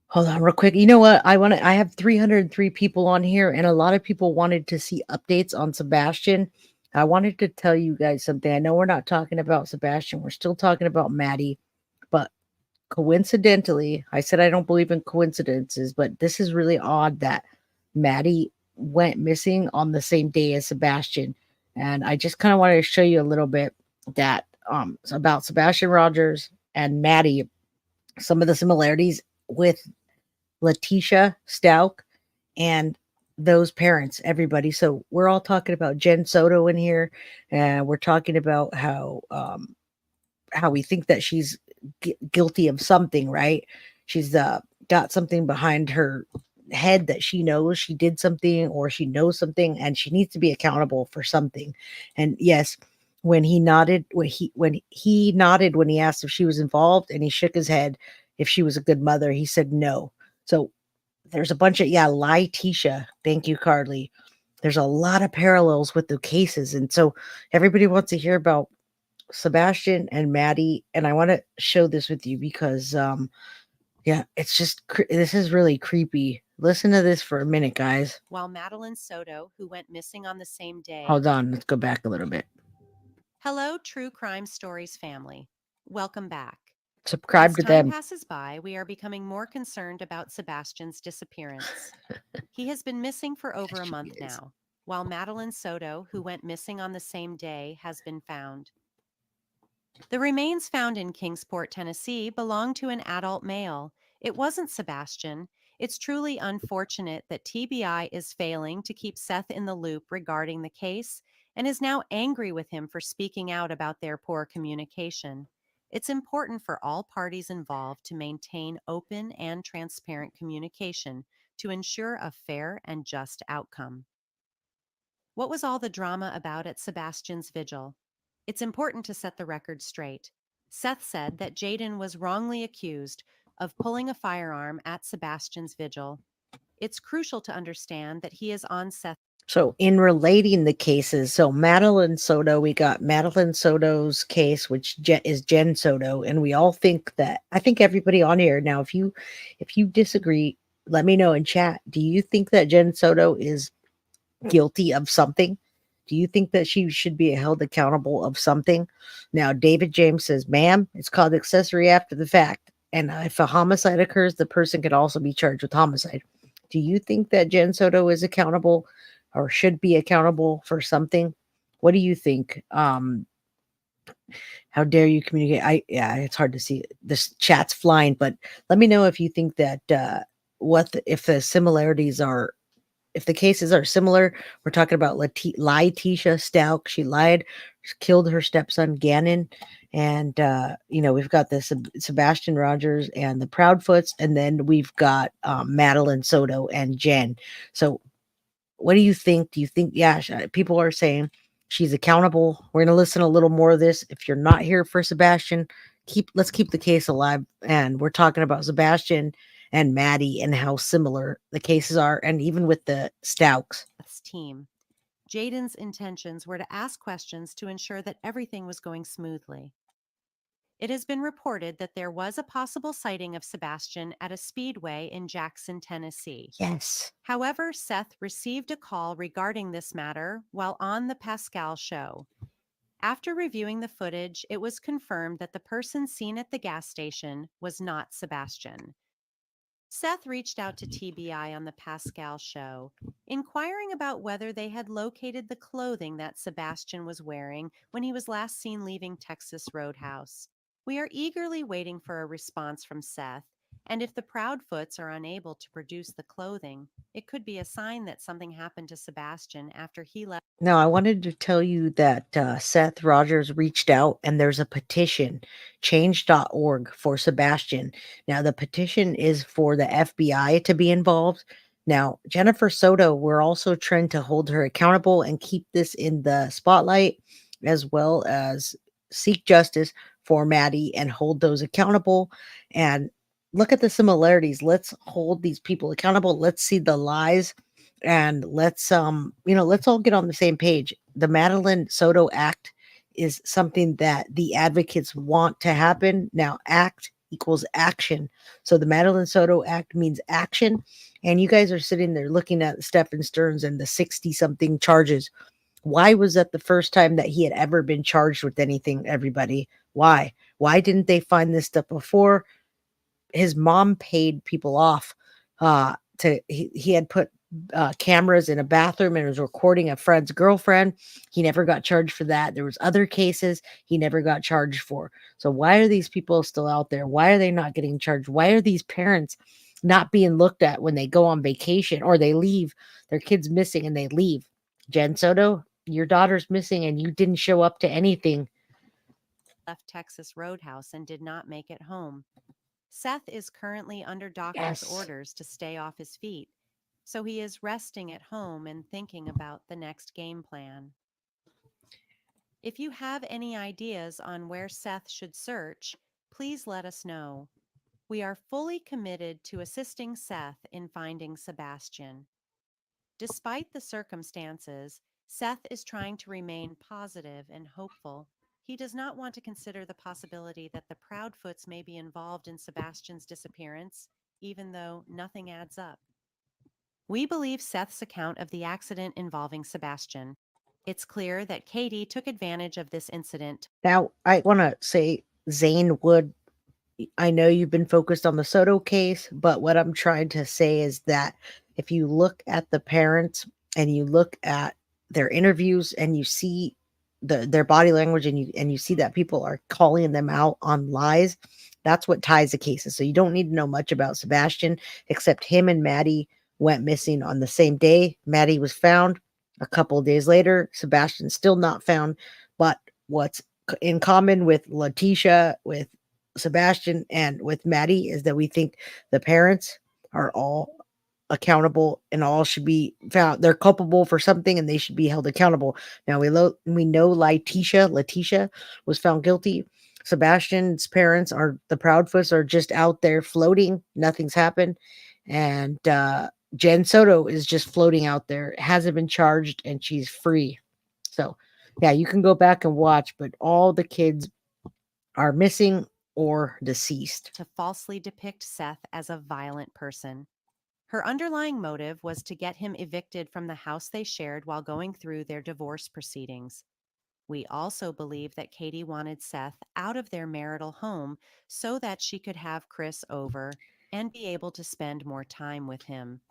Hold on real quick. You know what? I have 303 people on here, and a lot of people wanted to see updates on Sebastian. I wanted to tell you guys something. I know we're not talking about Sebastian. We're still talking about Maddie, but coincidentally, I said I don't believe in coincidences, but this is really odd that Maddie went missing on the same day as Sebastian. And I just kind of wanted to show you a little bit that about Sebastian Rogers and Maddie, some of the similarities with Letitia Stout and those parents, everybody. So we're all talking about Jen Soto in here, and we're talking about how we think that she's guilty of something, right? She's got something behind her head that she knows she did something, or she knows something, and she needs to be accountable for something. And yes, when he nodded when he asked if she was involved, and he shook his head if she was a good mother. He said no. So there's a bunch of lie Tisha. Thank you, Carly. There's a lot of parallels with the cases, and so everybody wants to hear about Sebastian and Maddie, and I want to show this with you because it's just this is really creepy. Listen to this for a minute, guys. While Madeline Soto, who went missing on the same day. Hold on, let's go back a little bit. Hello, True Crime Stories family. Welcome back. Subscribe to As time them. passes by, we are becoming more concerned about Sebastian's disappearance. He has been missing for over a month now, while Madeline Soto, who went missing on the same day, has been found. The remains found in Kingsport, Tennessee, belong to an adult male. It wasn't Sebastian. It's truly unfortunate that TBI is failing to keep Seth in the loop regarding the case and is now angry with him for speaking out about their poor communication. It's important for all parties involved to maintain open and transparent communication to ensure a fair and just outcome. What was all the drama about at Sebastian's vigil? It's important to set the record straight. Seth said that Jaden was wrongly accused of pulling a firearm at Sebastian's vigil. It's crucial to understand that he is on Seth. So in relating the cases, so Madeline Soto, we got Madeline Soto's case, which is Jen Soto, and we all think that, I think everybody on here now, if you disagree, let me know in chat. Do you think that Jen Soto is guilty of something? Do you think that she should be held accountable of something? Now, David James says, ma'am, it's called accessory after the fact. And if a homicide occurs, the person could also be charged with homicide. Do you think that Jen Soto is accountable or should be accountable for something? What do you think? How dare you communicate? It's hard to see. This chat's flying, but let me know if you think that if the similarities are, if the cases are similar. We're talking about Tisha Stout. She lied, killed her stepson Gannon, and we've got this Sebastian Rogers and the Proudfoots, and then we've got Madeline Soto and Jen. So what do you think? Do you think, people are saying she's accountable? We're going to listen a little more of this. If you're not here for Sebastian, let's keep the case alive. And we're talking about Sebastian and Maddie and how similar the cases are, and even with the Stouts. Team. Jaden's intentions were to ask questions to ensure that everything was going smoothly. It has been reported that there was a possible sighting of Sebastian at a speedway in Jackson, Tennessee. Yes. However, Seth received a call regarding this matter while on the Pascal show. After reviewing the footage, it was confirmed that the person seen at the gas station was not Sebastian. Seth reached out to TBI on the Pascal show, inquiring about whether they had located the clothing that Sebastian was wearing when he was last seen leaving Texas Roadhouse. We are eagerly waiting for a response from Seth, and if the Proudfoots are unable to produce the clothing, it could be a sign that something happened to Sebastian after he left. Now, I wanted to tell you that Seth Rogers reached out, and there's a petition, change.org, for Sebastian. Now, the petition is for the FBI to be involved. Now, Jennifer Soto, we're also trying to hold her accountable and keep this in the spotlight, as well as seek justice for Maddie and hold those accountable. And look at the similarities. Let's hold these people accountable. Let's see the lies. And let's all get on the same page. The Madeline Soto Act is something that the advocates want to happen. Now, act equals action. So the Madeline Soto Act means action. And you guys are sitting there looking at Stephen Stearns and the 60-something charges. Why was that the first time that he had ever been charged with anything, everybody? Why? Why didn't they find this stuff before? His mom paid people off. He had put cameras in a bathroom and was recording a friend's girlfriend. He never got charged for that. There was other cases he never got charged for. So why are these people still out there? Why are they not getting charged? Why are these parents not being looked at when they go on vacation or they leave, their kids missing and they leave? Jen Soto, your daughter's missing and you didn't show up to anything. Left Texas Roadhouse and did not make it home. Seth is currently under doctor's orders to stay off his feet, so he is resting at home and thinking about the next game plan. If you have any ideas on where Seth should search, please let us know. We are fully committed to assisting Seth in finding Sebastian. Despite the circumstances, Seth is trying to remain positive and hopeful. He does not want to consider the possibility that the Proudfoots may be involved in Sebastian's disappearance, even though nothing adds up. We believe Seth's account of the accident involving Sebastian. It's clear that Katie took advantage of this incident. Now, I want to say, Zane Wood, I know you've been focused on the Soto case, but what I'm trying to say is that if you look at the parents and you look at their interviews and you see their body language and you see that people are calling them out on lies, that's what ties the cases. So you don't need to know much about Sebastian, except him and Maddie went missing on the same day. Maddie was found a couple of days later. Sebastian's still not found. But what's in common with Letitia, with Sebastian, and with Maddie is that we think the parents are all accountable and all should be found. They're culpable for something and they should be held accountable. Now we know Letitia was found guilty. Sebastian's parents are the Proudfoots are just out there floating. Nothing's happened. And Jen Soto is just floating out there, hasn't been charged, and she's free. So yeah, you can go back and watch, but all the kids are missing or deceased. To falsely depict Seth as a violent person. Her underlying motive was to get him evicted from the house they shared while going through their divorce proceedings. We also believe that Katie wanted Seth out of their marital home so that she could have Chris over and be able to spend more time with him.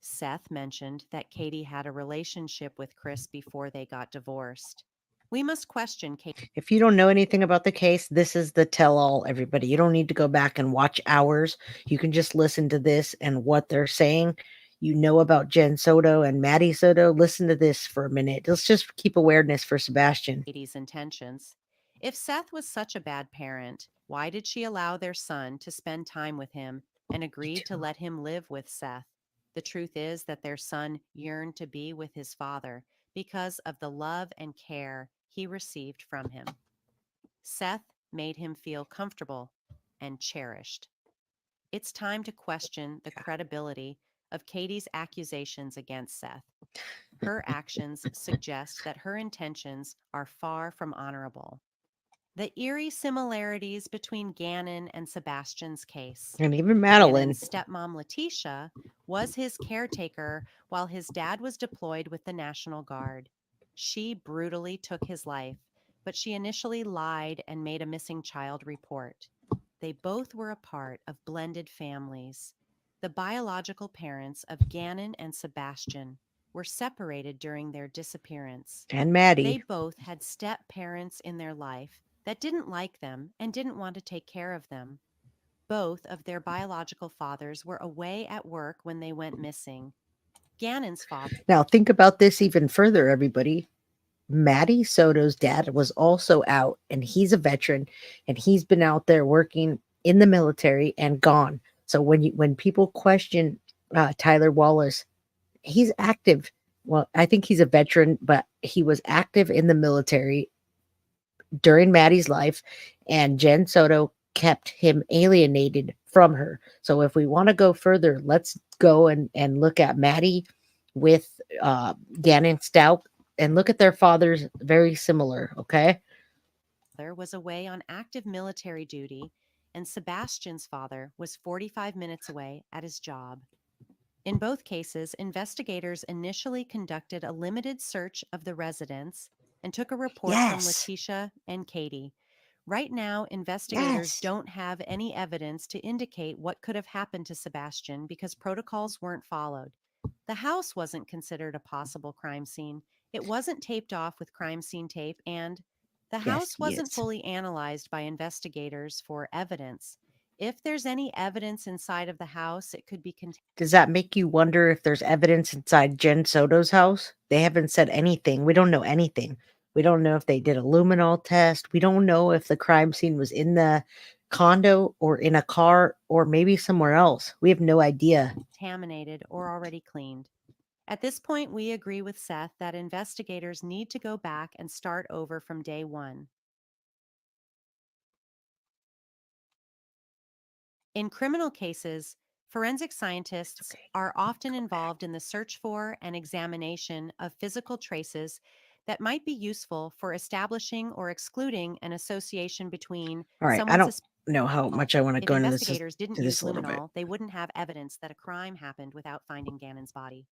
Seth mentioned that Katie had a relationship with Chris before they got divorced. We must question Katie. If you don't know anything about the case, this is the tell-all, everybody. You don't need to go back and watch hours. You can just listen to this and what they're saying. You know about Jen Soto and Maddie Soto. Listen to this for a minute. Let's just keep awareness for Sebastian. Katie's intentions. If Seth was such a bad parent, why did she allow their son to spend time with him and agreed to let him live with Seth? The truth is that their son yearned to be with his father because of the love and care he received from him. Seth made him feel comfortable and cherished. It's time to question the credibility of Katie's accusations against Seth. Her actions suggest that her intentions are far from honorable. The eerie similarities between Gannon and Sebastian's case. And even Madeline. Gannon's stepmom Letitia was his caretaker while his dad was deployed with the National Guard. She brutally took his life, but she initially lied and made a missing child report. They both were a part of blended families. The biological parents of Gannon and Sebastian were separated during their disappearance. And Maddie. They both had step-parents in their life that didn't like them and didn't want to take care of them. Both of their biological fathers were away at work when they went missing. Gannon's father. Now think about this even further, everybody. Maddie Soto's dad was also out, and he's a veteran, and he's been out there working in the military and gone. So when people question Tyler Wallace, he's active. Well, I think he's a veteran, but he was active in the military during Maddie's life, and Jen Soto kept him alienated from her. So if we want to go further, let's go and look at Maddie with Gannon Stout and look at their fathers, very similar, okay? There was away on active military duty, and Sebastian's father was 45 minutes away at his job. In both cases, investigators initially conducted a limited search of the residence and took a report from Letitia and Katie. Right now, investigators don't have any evidence to indicate what could have happened to Sebastian because protocols weren't followed. The house wasn't considered a possible crime scene. It wasn't taped off with crime scene tape, and the house wasn't fully analyzed by investigators for evidence. If there's any evidence inside of the house, it could be Does that make you wonder if there's evidence inside Jen Soto's house? They haven't said anything. We don't know anything. We don't know if they did a luminol test. We don't know if the crime scene was in the condo or in a car or maybe somewhere else. We have no idea. contaminated or already cleaned. At this point, we agree with Seth that investigators need to go back and start over from day one. In criminal cases, forensic scientists are often involved in the search for and examination of physical traces that might be useful for establishing or excluding an association between All right, I someone's. don't know how much I want to If go into this investigators didn't to use this a little bit. luminol, they wouldn't have evidence that a crime happened without finding Gannon's body.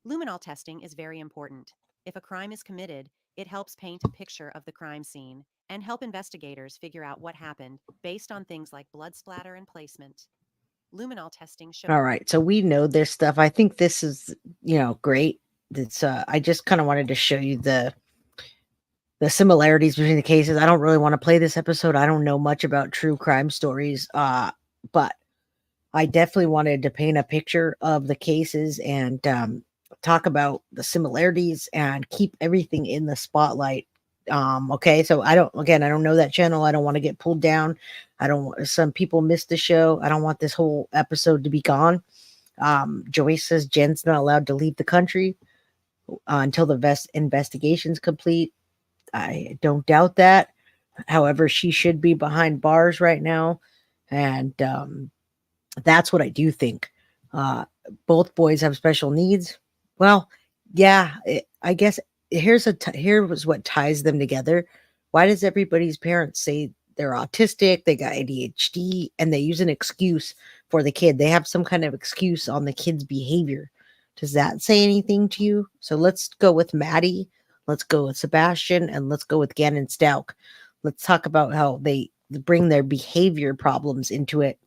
Luminol testing is very important. If a crime is committed, it helps paint a picture of the crime scene and help investigators figure out what happened based on things like blood splatter and placement. Luminol testing shows. All right, so we know this stuff. I think this is, great. It's I just kind of wanted to show you the similarities between the cases. I don't really want to play this episode. I don't know much about true crime stories, but I definitely wanted to paint a picture of the cases and talk about the similarities and keep everything in the spotlight. Okay, so I don't know that channel. I don't want to get pulled down. Some people missed the show. I don't want this whole episode to be gone. Joyce says Jen's not allowed to leave the country until the investigation's complete. I don't doubt that. However, she should be behind bars right now. And that's what I do think. Both boys have special needs. Well, yeah, I guess here was what ties them together. Why does everybody's parents say they're autistic, they got ADHD, and they use an excuse for the kid? They have some kind of excuse on the kid's behavior. Does that say anything to you? So let's go with Maddie. Let's go with Sebastian, and let's go with Gannon Stalk. Let's talk about how they bring their behavior problems into it.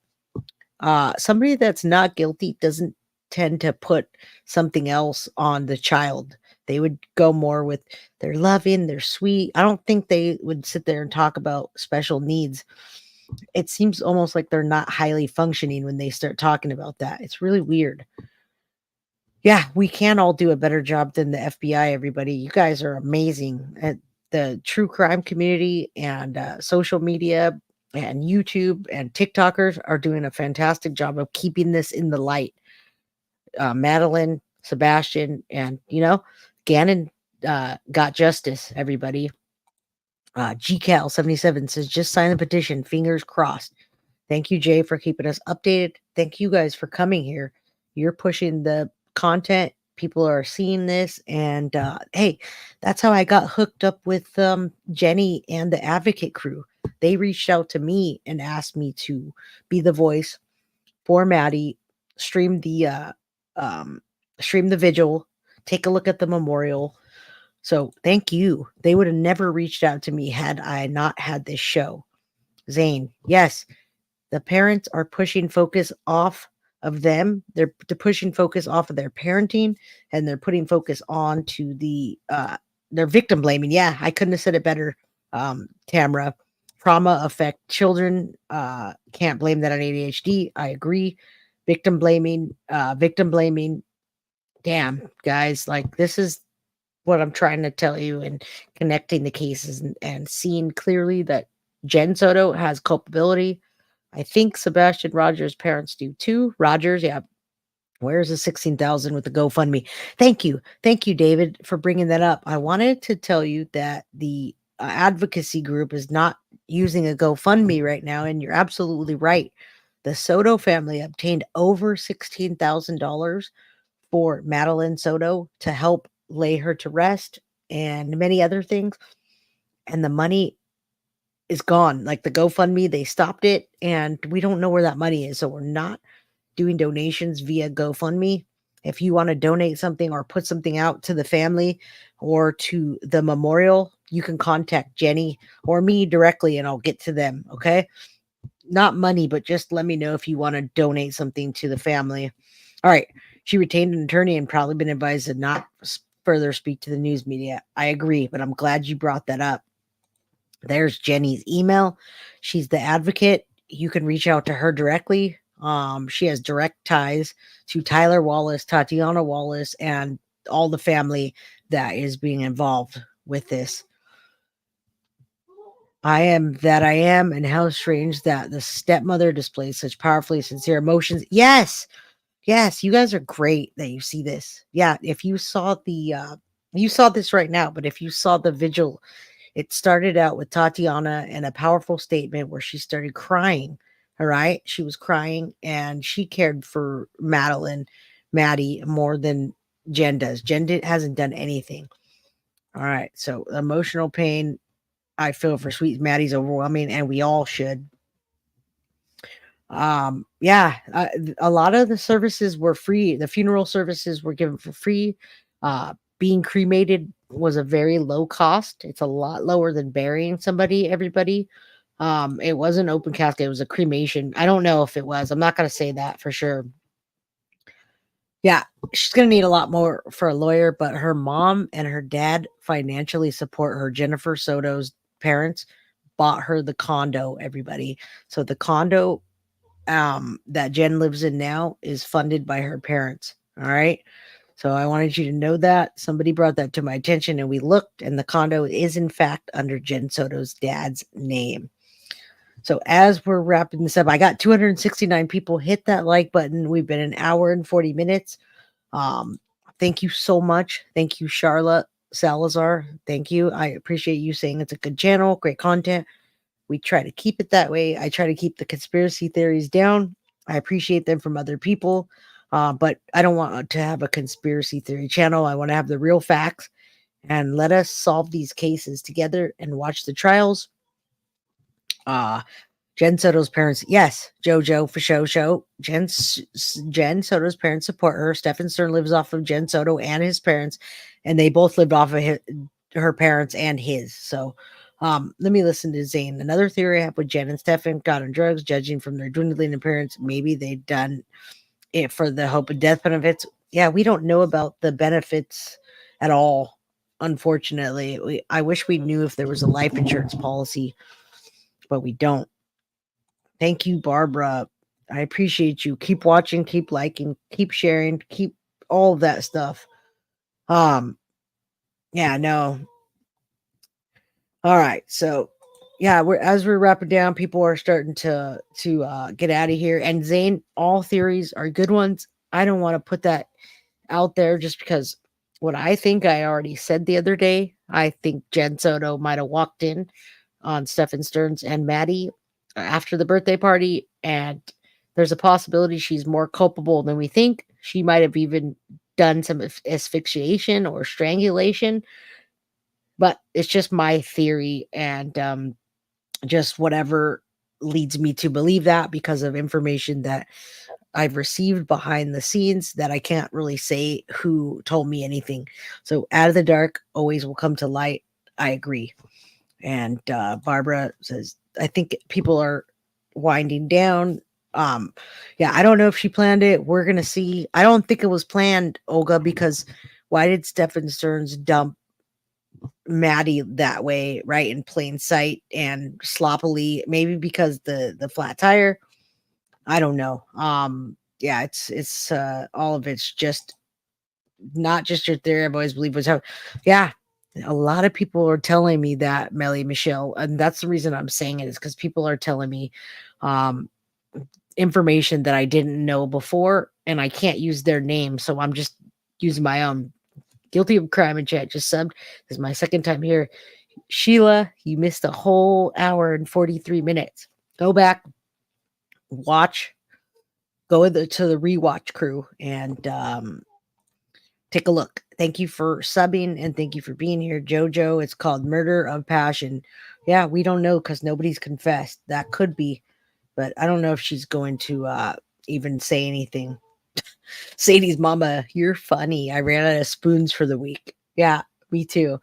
Somebody that's not guilty doesn't tend to put something else on the child. They would go more with they're loving, they're sweet. I don't think they would sit there and talk about special needs. It seems almost like they're not highly functioning when they start talking about that. It's really weird. Yeah, we can all do a better job than the FBI, everybody. You guys are amazing at the true crime community and social media and YouTube and TikTokers are doing a fantastic job of keeping this in the light. Madeline, Sebastian, and, Gannon got justice, everybody. GCal77 says, just sign the petition. Fingers crossed. Thank you, Jay, for keeping us updated. Thank you guys for coming here. You're pushing the content. People are seeing this. And hey, that's how I got hooked up with Jenny and the Advocate crew. They reached out to me and asked me to be the voice for Maddie, stream the Vigil, take a look at the memorial. So thank you. They would have never reached out to me had I not had this show. Zane, yes, the parents are pushing focus off of them. They're pushing focus off of their parenting, and they're putting focus on to their victim blaming. Yeah, I couldn't have said it better, Tamra. Trauma affect children. Can't blame that on ADHD. I agree. Victim blaming. Damn, guys, like this is what I'm trying to tell you, and connecting the cases and seeing clearly that Jen Soto has culpability. I think Sebastian Rogers' parents do too. Rogers, yeah. Where's the 16,000 with the GoFundMe? Thank you, David, for bringing that up. I wanted to tell you that the advocacy group is not using a GoFundMe right now, and you're absolutely right. The Soto family obtained over $16,000 for Madeline Soto to help lay her to rest and many other things, and the money is gone. Like the GoFundMe, they stopped it, and we don't know where that money is. So we're not doing donations via GoFundMe. If you want to donate something or put something out to the family or to the memorial, you can contact Jenny or me directly, and I'll get to them. Okay. Not money, but just let me know if you want to donate something to the family. All right. She retained an attorney and probably been advised to not further speak to the news media. I agree, but I'm glad you brought that up. There's Jenny's email. She's the advocate. You can reach out to her directly. She has direct ties to Tyler Wallace, Tatiana Wallace, and all the family that is being involved with this. I am that I am, and how strange that the stepmother displays such powerfully sincere emotions. Yes, Yes, you guys are great that you see this. Yeah, if you saw you saw this right now, but if you saw the vigil, it started out with Tatiana and a powerful statement where she started crying. All right. She was crying and she cared for Maddie more than Jen does. Hasn't done anything. All right. So emotional pain I feel for sweet Maddie's overwhelming, and we all should. Yeah, a lot of the services were free. The funeral services were given for free. Being cremated was a very low cost. It's a lot lower than burying somebody, everybody. It was an open casket, it was a cremation. I don't know if it was. I'm not gonna say that for sure. Yeah, she's gonna need a lot more for a lawyer, but her mom and her dad financially support her. Jennifer Soto's parents bought her the condo, everybody. So the condo that Jen lives in now is funded by her parents. All right. So I wanted you to know that. Somebody brought that to my attention and we looked, and the condo is in fact under Jen Soto's dad's name. So as we're wrapping this up, I got 269 people. Hit that like button. We've been an hour and 40 minutes. Thank you so much. Thank you, Charlotte Salazar. Thank you. I appreciate you saying it's a good channel, great content. We try to keep it that way. I try to keep the conspiracy theories down. I appreciate them from other people, but I don't want to have a conspiracy theory channel. I want to have the real facts, and let us solve these cases together and watch the trials. Jen Soto's parents, yes, JoJo for show. Jen Soto's parents support her. Stephen Stern lives off of Jen Soto and his parents, and they both lived off of her parents and his. So, let me listen to Zane. Another theory I have with Jen and Stefan got on drugs, judging from their dwindling appearance. Maybe they've done it for the hope of death benefits. Yeah, we don't know about the benefits at all. Unfortunately, I wish we knew if there was a life insurance policy, but we don't. Thank you, Barbara. I appreciate you. Keep watching, keep liking, keep sharing, keep all of that stuff. Yeah, no. All right. So yeah, we're wrapping down, people are starting to get out of here. And Zane, all theories are good ones. I don't want to put that out there just because what I think I already said the other day. I think Jen Soto might have walked in on Stephen Stearns and Maddie after the birthday party, and there's a possibility she's more culpable than we think. She might have even done some asphyxiation or strangulation, but it's just my theory, and just whatever leads me to believe that, because of information that I've received behind the scenes that I can't really say who told me anything. So out of the dark always will come to light. I agree. And Barbara says, I think people are winding down. Yeah, I don't know if she planned it. We're gonna see. I don't think it was planned, Olga, because why did Stephen Stearns dump Maddie that way, right in plain sight and sloppily? Maybe because the flat tire. I don't know. Yeah, it's all of it's just not just your theory. I've always believed was how. Yeah, a lot of people are telling me that, Melly Michelle, and that's the reason I'm saying it, is because people are telling me information that I didn't know before, and I can't use their name, so I'm just using my own. Guilty of crime in chat just subbed. This is my second time here. Sheila, you missed a whole hour and 43 minutes. Go back, watch, go to the rewatch crew, and take a look. Thank you for subbing, and thank you for being here, Jojo. It's called Murder of Passion. Yeah, we don't know because nobody's confessed. That could be, but I don't know if she's going to even say anything. Sadie's mama, you're funny. I ran out of spoons for the week. Yeah, me too.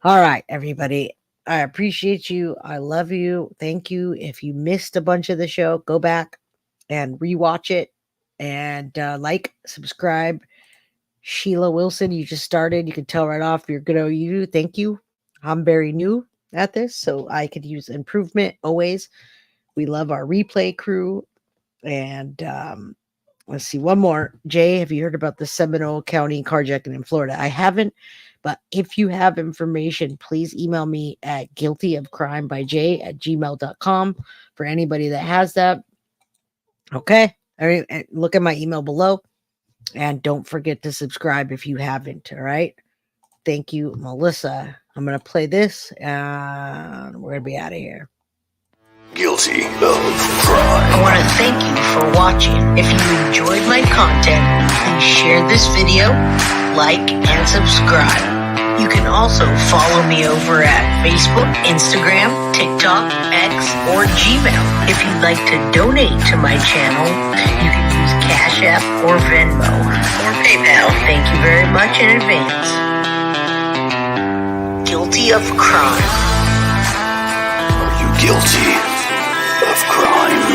All right, everybody. I appreciate you. I love you. Thank you. If you missed a bunch of the show, go back and rewatch it, and like, subscribe. Sheila Wilson, you just started. You can tell right off you're good at you. Thank you. I'm very new at this, so I could use improvement always. We love our replay crew. And let's see, one more. Jay, have you heard about the Seminole County carjacking in Florida? I haven't, but if you have information, please email me at guiltyofcrimebyj@gmail.com for anybody that has that. Okay, Look at my email below. And don't forget to subscribe if you haven't. All right. Thank you, Melissa. I'm going to play this and we're going to be out of here. Guilty of crime. I want to thank you for watching. If you enjoyed my content, please share this video, like, and subscribe. You can also follow me over at Facebook, Instagram, TikTok, X, or Gmail. If you'd like to donate to my channel, you can use Cash App or Venmo or PayPal. Thank you very much in advance. Guilty of crime. Are you guilty of crime?